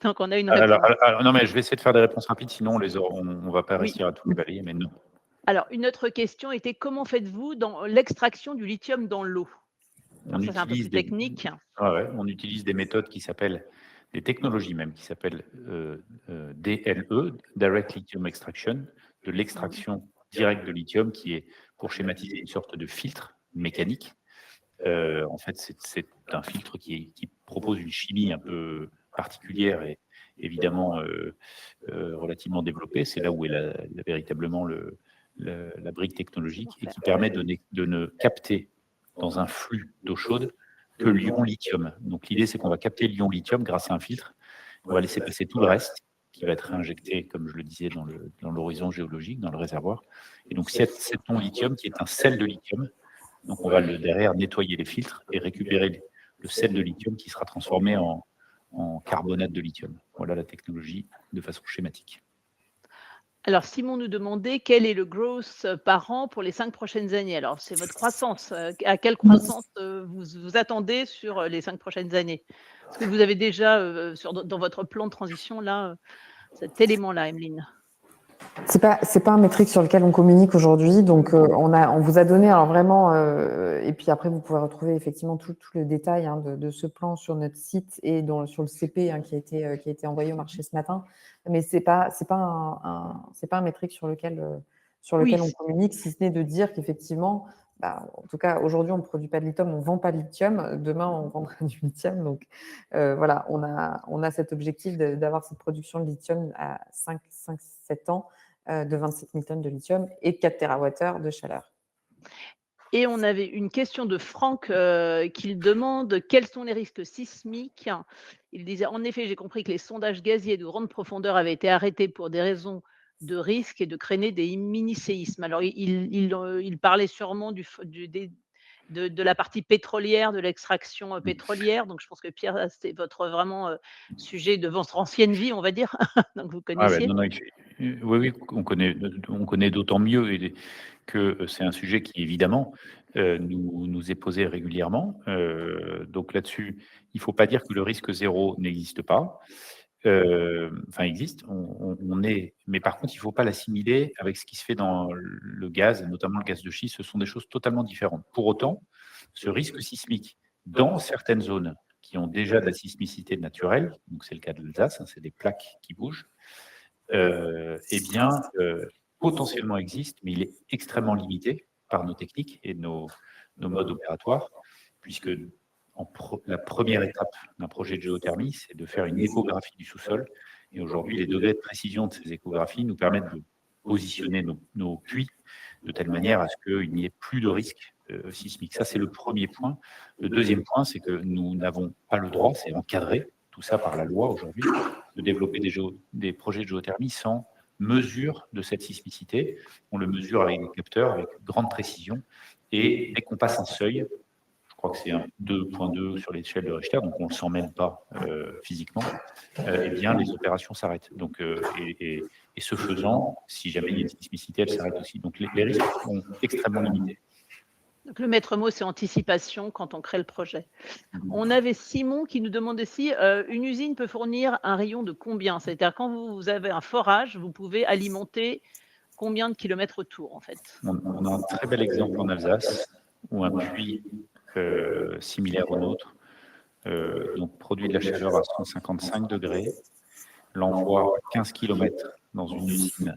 [SPEAKER 1] Donc, on a une réponse.
[SPEAKER 2] Alors, non, mais je vais essayer de faire des réponses rapides, sinon on ne va pas réussir à tout les balayer, mais non.
[SPEAKER 1] Alors, une autre question était comment faites-vous dans l'extraction du lithium dans l'eau? Ça, c'est un peu plus technique.
[SPEAKER 2] On utilise des méthodes qui s'appellent, des technologies même, qui s'appellent DLE, Direct Lithium Extraction, de l'extraction directe de lithium, qui est, pour schématiser, une sorte de filtre mécanique. En fait, c'est un filtre qui propose une chimie un peu particulière et évidemment relativement développée. C'est là où est véritablement la brique technologique et qui permet de ne capter dans un flux d'eau chaude que l'ion lithium. Donc l'idée, c'est qu'on va capter l'ion lithium grâce à un filtre. On va laisser passer tout le reste qui va être réinjecté, comme je le disais, dans l'horizon géologique, dans le réservoir. Et donc cet ion lithium qui est un sel de lithium. Donc, on va derrière nettoyer les filtres et récupérer le sel de lithium qui sera transformé en carbonate de lithium. Voilà la technologie de façon schématique.
[SPEAKER 1] Alors, Simon nous demandait quel est le growth par an pour les 5 prochaines années. Alors, c'est votre croissance. À quelle croissance vous attendez sur les 5 prochaines années? Est-ce que vous avez déjà dans votre plan de transition là, cet élément-là, Emeline?
[SPEAKER 3] C'est pas un métrique sur lequel on communique aujourd'hui, donc on vous a donné alors vraiment, et puis après vous pouvez retrouver effectivement tout le détail de ce plan sur notre site et sur le CP qui a été envoyé au marché ce matin. Mais c'est pas un métrique sur lequel on communique, si ce n'est de dire qu'effectivement, en tout cas aujourd'hui on ne produit pas de lithium, on ne vend pas de lithium, demain on vendra du lithium. Donc voilà, on a cet objectif d'avoir cette production de lithium à 5-7 ans. De 27 000 tonnes de lithium et de 4 TWh de chaleur.
[SPEAKER 1] Et on avait une question de Franck qui demande quels sont les risques sismiques. Il disait en effet, j'ai compris que les sondages gaziers de grande profondeur avaient été arrêtés pour des raisons de risque et de craindre des mini-séismes. Alors, il parlait sûrement de la partie pétrolière, de l'extraction pétrolière. Donc, je pense que Pierre, c'est votre vraiment sujet de votre ancienne vie, on va dire. Donc, vous connaissiez.
[SPEAKER 2] Oui, on connaît d'autant mieux que c'est un sujet qui, évidemment, nous est posé régulièrement. Donc là-dessus, il ne faut pas dire que le risque zéro n'existe pas. Enfin, existe, mais par contre, il ne faut pas l'assimiler avec ce qui se fait dans le gaz, et notamment le gaz de schiste. Ce sont des choses totalement différentes. Pour autant, ce risque sismique, dans certaines zones qui ont déjà de la sismicité naturelle, donc c'est le cas de l'Alsace, c'est des plaques qui bougent, potentiellement existe, mais il est extrêmement limité par nos techniques et nos modes opératoires, puisque la première étape d'un projet de géothermie, c'est de faire une échographie du sous-sol. Et aujourd'hui, les degrés de précision de ces échographies nous permettent de positionner nos puits de telle manière à ce qu'il n'y ait plus de risque sismique. Ça, c'est le premier point. Le deuxième point, c'est que nous n'avons pas le droit, c'est encadré, tout ça par la loi aujourd'hui, de développer des projets de géothermie sans mesure de cette sismicité. On le mesure avec des capteurs, avec grande précision. Et dès qu'on passe un seuil, je crois que c'est un 2.2 sur l'échelle de Richter, donc on ne le sent même pas physiquement, eh bien les opérations s'arrêtent. Donc, et ce faisant, si jamais il y a une sismicité, elle s'arrête aussi. Donc les risques sont extrêmement limités.
[SPEAKER 1] Donc le maître mot, c'est anticipation quand on crée le projet. On avait Simon qui nous demande aussi, une usine peut fournir un rayon de combien? C'est-à-dire quand vous avez un forage, vous pouvez alimenter combien de kilomètres autour en fait?
[SPEAKER 2] On a un très bel exemple en Alsace où un puits similaire au nôtre donc produit de la chaleur à 155 degrés, l'envoie à 15 km dans une usine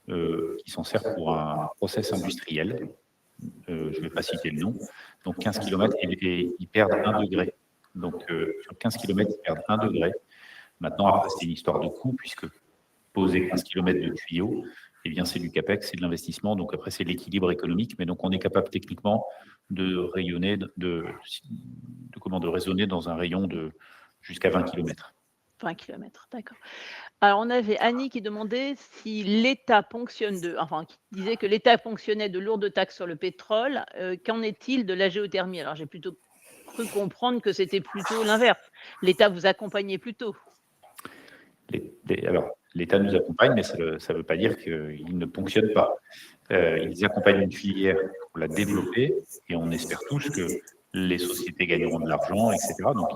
[SPEAKER 2] qui s'en sert pour un process industriel. Je ne vais pas citer le nom. Donc 15 km et ils perdent 1 degré. Donc sur 15 km, ils perdent 1 degré. Maintenant, après, c'est une histoire de coût, puisque poser 15 km de tuyaux, eh bien, c'est du CAPEX, c'est de l'investissement. Donc après, c'est l'équilibre économique. Mais donc, on est capable techniquement de rayonner, de raisonner dans un rayon de jusqu'à 20 km.
[SPEAKER 1] 20 km, d'accord. Alors, on avait Annie qui demandait si l'État ponctionne qui disait que l'État ponctionnait de lourdes taxes sur le pétrole. Qu'en est-il de la géothermie? Alors, j'ai plutôt cru comprendre que c'était plutôt l'inverse. L'État vous accompagnait plutôt.
[SPEAKER 2] Alors, l'État nous accompagne, mais ça ne veut pas dire qu'il ne ponctionne pas. Ils accompagnent une filière pour la développer et on espère tous que les sociétés gagneront de l'argent, etc. Donc,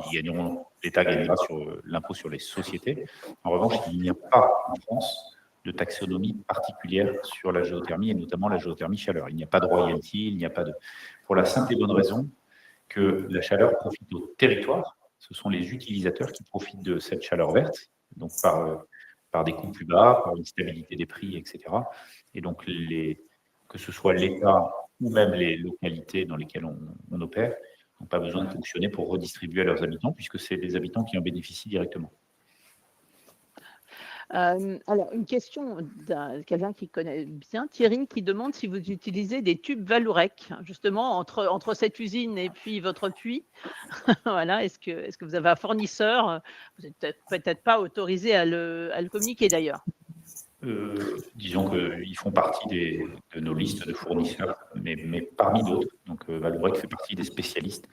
[SPEAKER 2] l'État gagnera sur l'impôt sur les sociétés. En revanche, il n'y a pas en France de taxonomie particulière sur la géothermie et notamment la géothermie chaleur. Il n'y a pas de royalty, il n'y a pas de. Pour la simple et bonne raison que la chaleur profite au territoire. Ce sont les utilisateurs qui profitent de cette chaleur verte, donc par des coûts plus bas, par une stabilité des prix, etc. Et donc, que ce soit l'État ou même les localités dans lesquelles on opère, n'ont pas besoin de fonctionner pour redistribuer à leurs habitants, puisque c'est les habitants qui en bénéficient directement.
[SPEAKER 1] Alors, une question quelqu'un qui connaît bien, Thierry, qui demande si vous utilisez des tubes Vallourec, justement, entre cette usine et puis votre puits. Voilà, est-ce que vous avez un fournisseur? Vous n'êtes peut-être pas autorisé à le communiquer d'ailleurs.
[SPEAKER 2] Disons qu'ils font partie de nos listes de fournisseurs, mais parmi d'autres. Donc, Vallourec fait partie des spécialistes.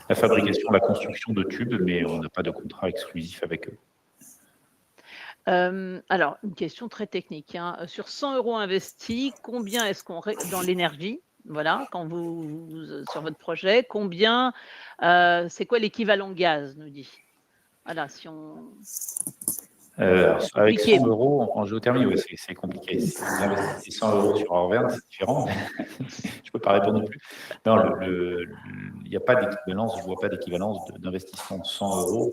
[SPEAKER 2] La fabrication, la construction de tubes, mais on n'a pas de contrat exclusif avec eux.
[SPEAKER 1] Alors, une question très technique, hein. Sur 100 € investis, combien est-ce qu'on dans l'énergie, voilà, quand sur votre projet, combien, c'est quoi l'équivalent gaz, nous dit? Voilà, si on c'est
[SPEAKER 2] Avec
[SPEAKER 1] compliqué.
[SPEAKER 2] 100 € en géothermie, oui, c'est compliqué. Si vous investissez 100 € sur Arverne, c'est différent. Je ne peux pas répondre non plus. Non, il n'y a pas d'équivalence, je ne vois pas d'équivalence d'investissement de 100 €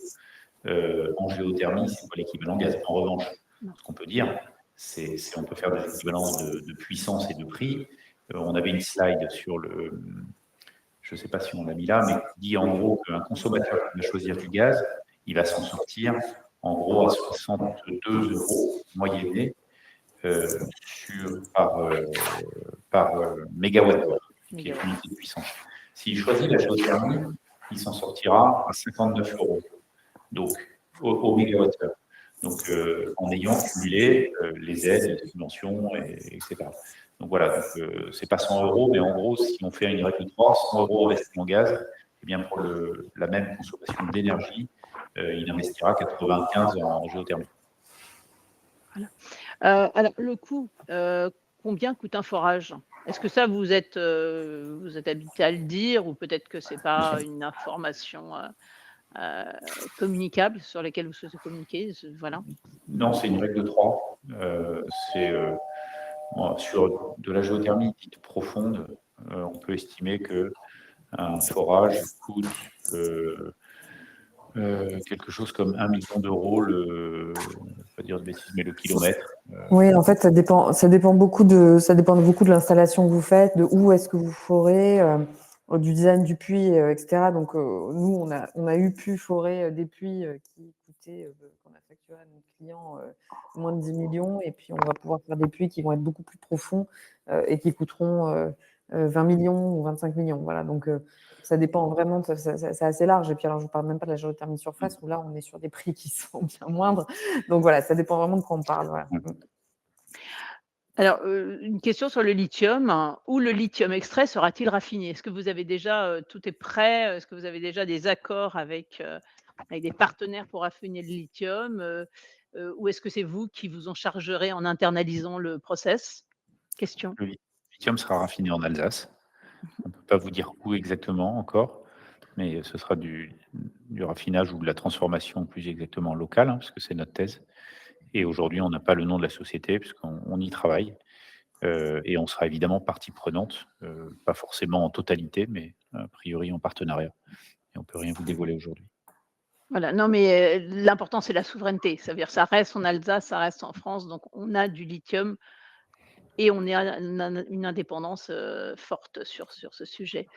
[SPEAKER 2] en géothermie, c'est pas l'équivalent gaz. En revanche, ce qu'on peut dire, c'est qu'on peut faire des équivalences de puissance et de prix. On avait une slide sur je ne sais pas si on l'a mis là, mais qui dit en gros qu'un consommateur qui va choisir du gaz, il va s'en sortir en gros à 62 € moyennés par mégawattheure, qui est l'unité de puissance. S'il choisit la géothermie, il s'en sortira à 59 €, donc au mégawattheure. Donc, en ayant cumulé les aides, les subventions, etc. Donc voilà, ce n'est pas 100 €, mais en gros, si on fait une règle de 3, 100 € investis en gaz, eh bien pour la même consommation d'énergie, il investira 95 € en géothermie.
[SPEAKER 1] Voilà. Alors le coût, combien coûte un forage? Est-ce que ça vous êtes habitué à le dire ou peut-être que c'est pas une information, communicable sur lesquelles vous souhaitez communiquer? Voilà.
[SPEAKER 2] Non, c'est une règle de 3. Sur de la géothermie dite profonde, on peut estimer qu'un forage coûte quelque chose comme 1 million d'euros, je ne vais pas dire de bêtises, mais le kilomètre.
[SPEAKER 3] Oui, en fait, ça dépend beaucoup de l'installation que vous faites, de où est-ce que vous forez, du design du puits, etc. Donc, nous, on a pu forer des puits qui coûtaient, qu'on a facturé à nos clients moins de 10 millions. Et puis, on va pouvoir faire des puits qui vont être beaucoup plus profonds et qui coûteront 20 millions ou 25 millions. Voilà, donc ça dépend vraiment, c'est assez large. Et puis, alors, je ne vous parle même pas de la géothermie surface, où là, on est sur des prix qui sont bien moindres. Donc, voilà, ça dépend vraiment de quoi on parle. Voilà.
[SPEAKER 1] Alors, une question sur le lithium, hein. Où le lithium extrait sera-t-il raffiné? Est-ce que vous avez déjà, tout est prêt? Est-ce que vous avez déjà des accords avec des partenaires pour raffiner le lithium? Ou est-ce que c'est vous qui vous en chargerez en internalisant le process? Question.
[SPEAKER 2] Le lithium sera raffiné en Alsace. On ne peut pas vous dire où exactement encore, mais ce sera du raffinage ou de la transformation plus exactement locale, hein, parce que c'est notre thèse. Et aujourd'hui, on n'a pas le nom de la société, puisqu'on y travaille. Et on sera évidemment partie prenante, pas forcément en totalité, mais a priori en partenariat. Et on ne peut rien vous dévoiler aujourd'hui.
[SPEAKER 1] Voilà, non mais, l'important c'est la souveraineté. Ça veut dire ça reste en Alsace, ça reste en France, donc on a du lithium et on a une indépendance, forte sur ce sujet.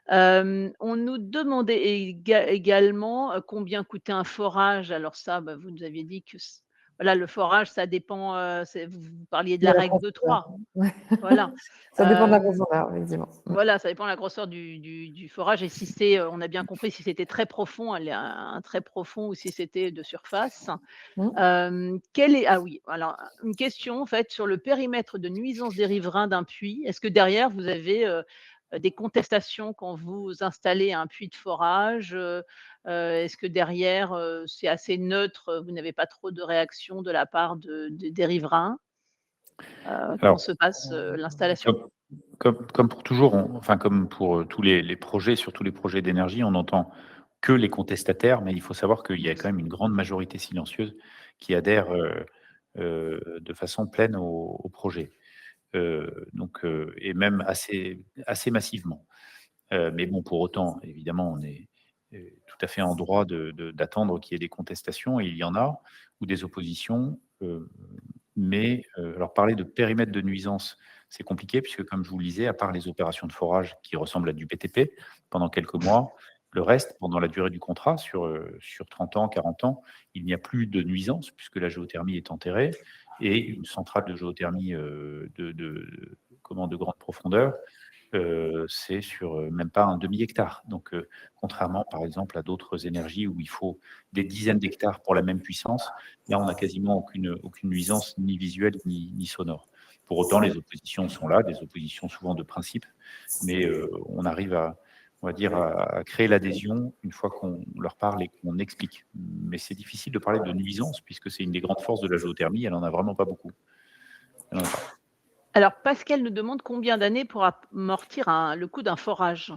[SPEAKER 1] On nous demandait également, combien coûtait un forage. Alors ça, bah, vous nous aviez dit que voilà, le forage, ça dépend, vous parliez de
[SPEAKER 3] De
[SPEAKER 1] la
[SPEAKER 3] la
[SPEAKER 1] règle de
[SPEAKER 3] profondeur.
[SPEAKER 1] 3.
[SPEAKER 3] Ouais.
[SPEAKER 1] Voilà.
[SPEAKER 3] Ça dépend de la
[SPEAKER 1] Hem,
[SPEAKER 3] profondeur, effectivement.
[SPEAKER 1] voilà, ça dépend de la grosseur du forage et si c'est, on a bien compris, si c'était très profond, un très profond ou si c'était de surface.
[SPEAKER 3] Mmh.
[SPEAKER 1] Quel est ah oui, alors une question en fait sur le périmètre de nuisance des riverains d'un puits. Est-ce que derrière vous avez, des contestations quand vous installez un puits de forage? Est-ce que derrière, c'est assez neutre, vous n'avez pas trop de réactions de la part des riverains? Comment
[SPEAKER 2] Alors,
[SPEAKER 1] se passe, l'installation?
[SPEAKER 2] comme comme pour toujours, enfin, comme pour, tous les projets, surtout les projets d'énergie, on n'entend que les contestataires, mais il faut savoir qu'il y a quand même une grande majorité silencieuse qui adhère, de façon pleine au projet. Donc et même assez massivement. Mais bon, pour autant, évidemment, on est, tout à fait en droit d'attendre qu'il y ait des contestations et il y en a, ou des oppositions, mais alors parler de périmètre de nuisance, c'est compliqué puisque comme je vous le disais, à part les opérations de forage qui ressemblent à du BTP pendant quelques mois, le reste, pendant la durée du contrat, sur 30 ans, 40 ans, il n'y a plus de nuisance puisque la géothermie est enterrée et une centrale de géothermie, de grande profondeur, c'est sur, même pas un demi-hectare. Donc, contrairement, par exemple, à d'autres énergies où il faut des dizaines d'hectares pour la même puissance, là, on n'a quasiment aucune nuisance ni visuelle ni sonore. Pour autant, les oppositions sont là, des oppositions souvent de principe, mais, on arrive à, on va dire, à créer l'adhésion une fois qu'on leur parle et qu'on explique. Mais c'est difficile de parler de nuisance puisque c'est une des grandes forces de la géothermie, elle en a vraiment pas beaucoup. Elle en a pas.
[SPEAKER 1] Alors Pascal nous demande combien d'années pour amortir le coût d'un forage?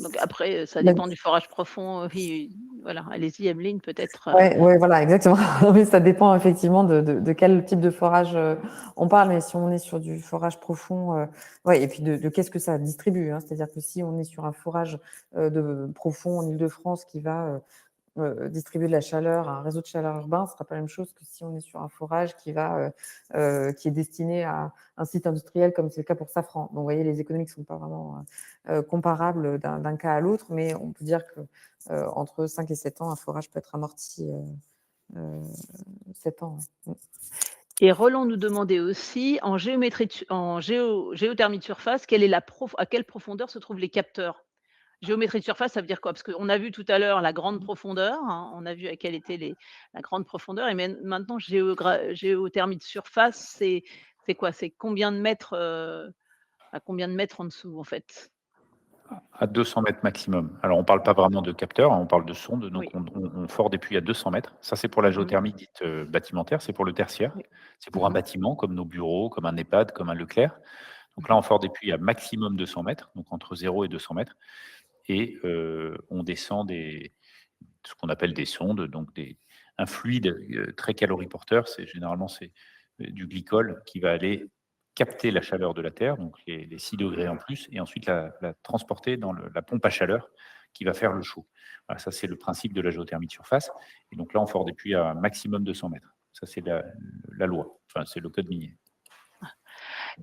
[SPEAKER 1] Donc après, ça
[SPEAKER 3] Bah,
[SPEAKER 1] dépend du forage profond, oui, voilà. Allez-y Emeline peut-être,
[SPEAKER 3] ouais, ouais, voilà, exactement. Oui, ça dépend effectivement de quel type de forage on parle, mais si on est sur du forage profond, ouais, et puis de qu'est-ce que ça distribue, hein. C'est-à-dire que si on est sur un forage profond en Île-de-France qui va distribuer de la chaleur à un réseau de chaleur urbain, ce sera pas la même chose que si on est sur un forage qui est destiné à un site industriel comme c'est le cas pour Safran. Donc, vous voyez, les économies ne sont pas vraiment comparables d'un cas à l'autre, mais on peut dire que entre 5 et 7 ans, un forage peut être amorti 7 ans. Ouais.
[SPEAKER 1] et Roland nous demandait aussi géothermie de surface, quelle est à quelle profondeur se trouvent les capteurs? Géométrie de surface, ça veut dire quoi? Parce qu'on a vu tout à l'heure la grande profondeur, hein, on a vu à quelle était la grande profondeur et maintenant géothermie de surface, c'est quoi? C'est combien de mètres, à combien de mètres en dessous, en fait?
[SPEAKER 2] À 200 mètres maximum. Alors, on parle pas vraiment de capteurs, hein, on parle de sondes, donc
[SPEAKER 1] Oui.
[SPEAKER 2] on fore des puits à 200 mètres. Ça, c'est pour la
[SPEAKER 1] Mmh.
[SPEAKER 2] géothermie dite, bâtimentaire, c'est pour le tertiaire.
[SPEAKER 1] Oui.
[SPEAKER 2] C'est pour un
[SPEAKER 1] Mmh.
[SPEAKER 2] bâtiment comme nos bureaux, comme un EHPAD, comme un Leclerc. Donc là,
[SPEAKER 1] Mmh.
[SPEAKER 2] on fore des puits à maximum 200 mètres, donc entre 0 et 200 mètres et on descend ce qu'on appelle des sondes, donc un fluide, très caloriporteur. C'est du glycol qui va aller capter la chaleur de la Terre, donc les 6 degrés en plus, et ensuite la transporter dans la pompe à chaleur qui va faire le chaud. Voilà, ça, c'est le principe de la géothermie de surface. Et donc là, on fort des puits à un maximum 200 mètres. Ça, c'est la loi. Enfin, c'est le code minier.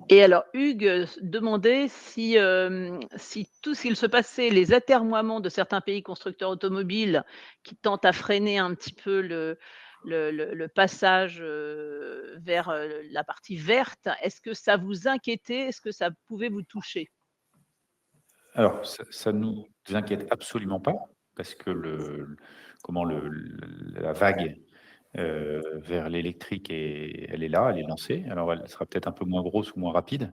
[SPEAKER 1] Et alors Hugues, demandait si tout ce qu'il se passait, les atermoiements de certains pays constructeurs automobiles qui tentent à freiner un petit peu le passage, vers, la partie verte, est-ce que ça vous inquiétait? Est-ce que ça pouvait vous toucher?
[SPEAKER 2] Alors, ça nous inquiète absolument pas, parce que la vague vers l'électrique, elle est là, elle est lancée. Alors, elle sera peut-être un peu moins grosse ou moins rapide,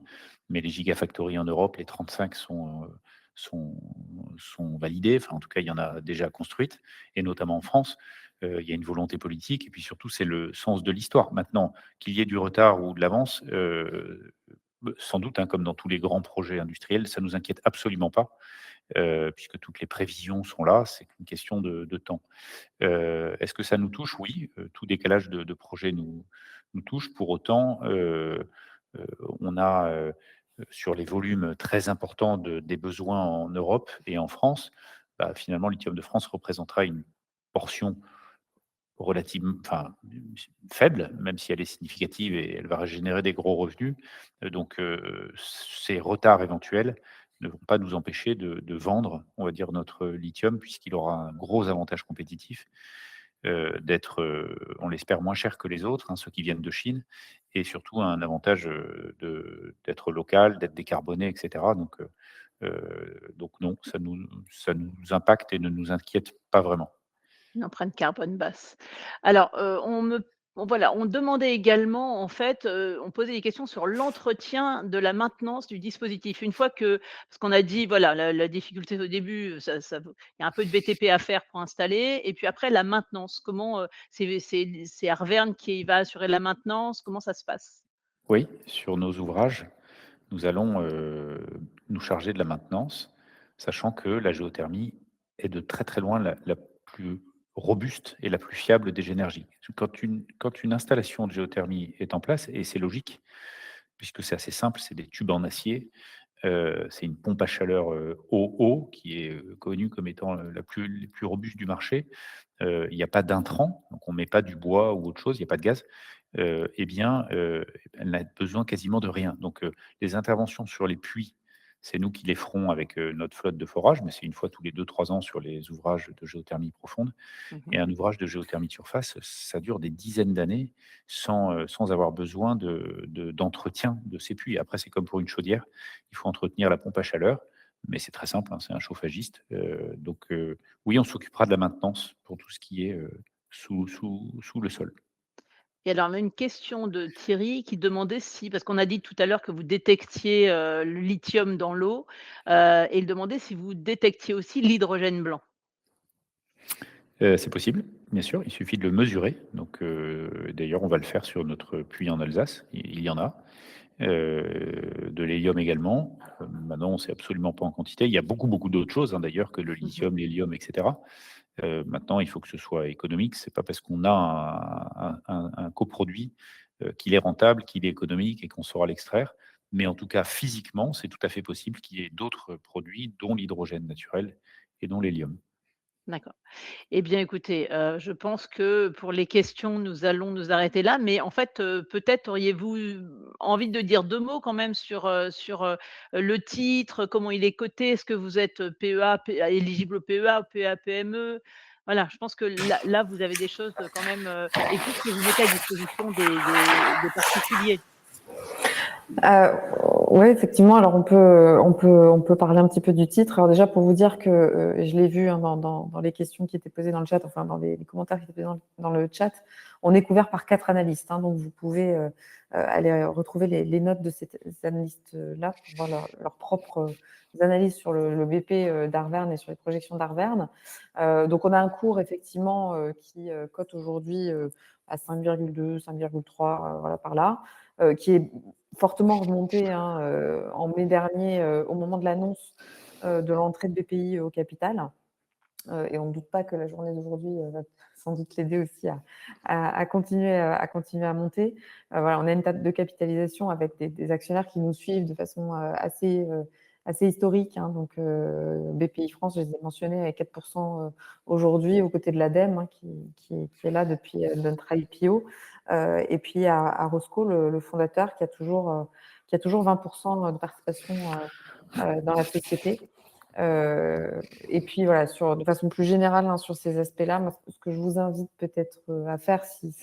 [SPEAKER 2] mais les gigafactories en Europe, les 35 sont, sont validées. Enfin, en tout cas, il y en a déjà construites, et notamment en France. Il y a une volonté politique, et puis surtout, c'est le sens de l'histoire. Maintenant, qu'il y ait du retard ou de l'avance, sans doute, hein, comme dans tous les grands projets industriels, ça nous inquiète absolument pas, puisque toutes les prévisions sont là, c'est qu'une question de temps. Est-ce que ça nous touche? Oui, tout décalage de projet nous touche. Pour autant, on a, sur les volumes très importants des besoins en Europe et en France, bah, finalement, Lithium de France représentera une portion relativement, enfin, faible, même si elle est significative et elle va générer des gros revenus. Donc, ces retards éventuels ne vont pas nous empêcher de vendre, on va dire, notre lithium puisqu'il aura un gros avantage compétitif. on l'espère, moins cher que les autres, hein, ceux qui viennent de Chine, et surtout un avantage d'être local, d'être décarboné, etc. Donc non, ça nous impacte et ne nous inquiète pas vraiment.
[SPEAKER 1] Une empreinte carbone basse. Alors, voilà, on demandait également en fait, on posait des questions sur l'entretien de la maintenance du dispositif. Une fois que parce qu'on a dit voilà, la difficulté au début, il y a un peu de BTP à faire pour installer et puis après la maintenance. Comment, c'est Arverne qui va assurer la maintenance? Comment ça se passe?
[SPEAKER 2] Oui, sur nos ouvrages, nous allons nous charger de la maintenance, sachant que la géothermie est de très très loin la plus robuste et la plus fiable des énergies. Quand une installation de géothermie est en place, et c'est logique, puisque c'est assez simple, c'est des tubes en acier, c'est une pompe à chaleur eau qui est connue comme étant les plus robustes du marché. Il n'y a pas d'intrant, donc on ne met pas du bois ou autre chose, il n'y a pas de gaz. Eh bien, elle n'a besoin quasiment de rien. Donc, les interventions sur les puits, c'est nous qui les ferons avec notre flotte de forage, mais c'est une fois tous les 2-3 ans sur les ouvrages de géothermie profonde. Et
[SPEAKER 1] Mmh.
[SPEAKER 2] un ouvrage de géothermie de surface, ça dure des dizaines d'années sans avoir besoin d'entretien de ces puits. Après, c'est comme pour une chaudière, il faut entretenir la pompe à chaleur, mais c'est très simple, hein, c'est un chauffagiste. Oui, on s'occupera de la maintenance pour tout ce qui est sous le sol.
[SPEAKER 1] Et alors, on a une question de Thierry qui demandait si parce qu'on a dit tout à l'heure que vous détectiez, le lithium dans l'eau, et il demandait si vous détectiez aussi l'hydrogène blanc.
[SPEAKER 2] C'est possible, bien sûr, il suffit de le mesurer. Donc, d'ailleurs, on va le faire sur notre puits en Alsace, il y en a. De l'hélium également. Maintenant, on ne sait absolument pas en quantité. Il y a beaucoup, beaucoup d'autres choses, hein, d'ailleurs, que le
[SPEAKER 1] Mmh.
[SPEAKER 2] lithium, l'hélium, etc. Maintenant, il faut que ce soit économique. C'est pas parce qu'on a un coproduit qu'il est rentable, qu'il est économique et qu'on saura l'extraire. Mais en tout cas, physiquement, c'est tout à fait possible qu'il y ait d'autres produits, dont l'hydrogène naturel et dont l'hélium.
[SPEAKER 1] D'accord. Eh bien, écoutez, je pense que pour les questions, nous allons nous arrêter là. Mais en fait, peut-être auriez-vous envie de dire 2 mots quand même sur le titre, comment il est coté? Est-ce que vous êtes, PEA, éligible au PEA, au PEA, PME? Voilà, je pense que là, vous avez des choses, quand même, et puis que vous mettez à disposition des particuliers.
[SPEAKER 3] Heu, ouais, effectivement, alors on peut parler un petit peu du titre. Alors déjà pour vous dire que, je l'ai vu, hein, dans les questions qui étaient posées dans le chat, enfin dans les commentaires qui étaient posés dans le chat, on est couvert par 4 analystes, hein, donc vous pouvez, aller retrouver les notes de ces analystes-là pour voir leurs propres analyses sur le BP, d'Arverne et sur les projections d'Arverne. Donc on a un cours effectivement, qui, cote aujourd'hui, à 5,2, 5,3, voilà par là, qui est fortement remonté, hein, en mai dernier, au moment de l'annonce, de l'entrée de BPI au capital. Et on ne doute pas que la journée d'aujourd'hui, va sans doute l'aider aussi à continuer, à monter. Voilà, on a une table de capitalisation avec des actionnaires qui nous suivent de façon, assez historique, hein. Donc, BPI France, je les ai mentionnés avec 4 aujourd'hui, aux côtés de l'ADEME, hein, qui est là depuis, notre IPO. Et puis à Roscoe, le fondateur qui a toujours 20 de participation, dans la société. Et puis voilà, de façon plus générale, hein, sur ces aspects-là, moi, ce que je vous invite peut-être, à faire si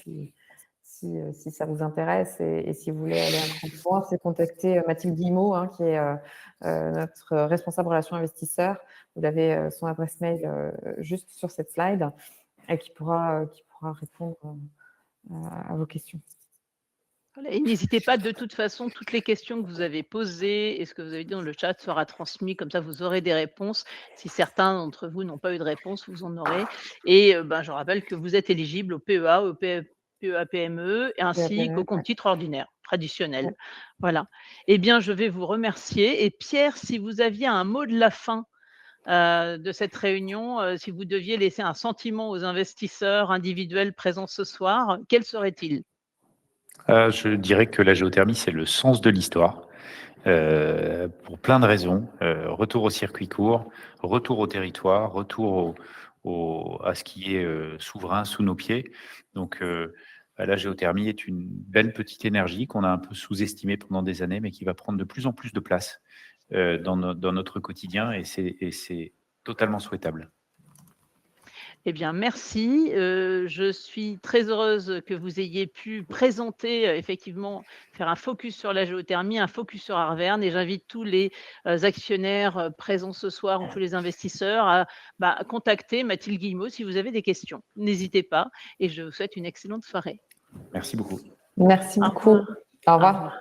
[SPEAKER 3] ça vous intéresse et si vous voulez aller un cran plus loin, c'est contacter, Mathilde Guillemot, hein, qui est, notre responsable relations investisseurs. Vous avez, son adresse mail, juste sur cette slide, et qui pourra répondre, à vos questions.
[SPEAKER 1] Voilà, et n'hésitez pas, de toute façon, toutes les questions que vous avez posées et ce que vous avez dit dans le chat sera transmis, comme ça vous aurez des réponses. Si certains d'entre vous n'ont pas eu de réponse, vous en aurez. Et ben, je rappelle que vous êtes éligible au PEA, au PEA-PME ainsi qu'au compte
[SPEAKER 3] Ouais.
[SPEAKER 1] titre ordinaire traditionnel.
[SPEAKER 3] Ouais.
[SPEAKER 1] Voilà. Eh bien, je vais vous remercier. Et Pierre, si vous aviez un mot de la fin de cette réunion, si vous deviez laisser un sentiment aux investisseurs individuels présents ce soir, quel serait-il?
[SPEAKER 2] Je dirais que la géothermie, c'est le sens de l'histoire, pour plein de raisons. Retour au circuit court, retour au territoire, retour à ce qui est souverain sous nos pieds. Donc, la géothermie est une belle petite énergie qu'on a un peu sous-estimée pendant des années, mais qui va prendre de plus en plus de place dans notre quotidien, et c'est totalement souhaitable.
[SPEAKER 1] Eh bien, merci. Je suis très heureuse que vous ayez pu présenter, effectivement, faire un focus sur la géothermie, un focus sur Arverne et j'invite tous les, actionnaires, présents ce soir ou tous les investisseurs à, contacter Mathilde Guillemot si vous avez des questions. N'hésitez pas et je vous souhaite une excellente soirée.
[SPEAKER 2] Merci beaucoup.
[SPEAKER 3] Merci
[SPEAKER 1] Au
[SPEAKER 3] beaucoup.
[SPEAKER 1] revoir.
[SPEAKER 3] Au
[SPEAKER 1] Au
[SPEAKER 3] revoir.
[SPEAKER 1] revoir.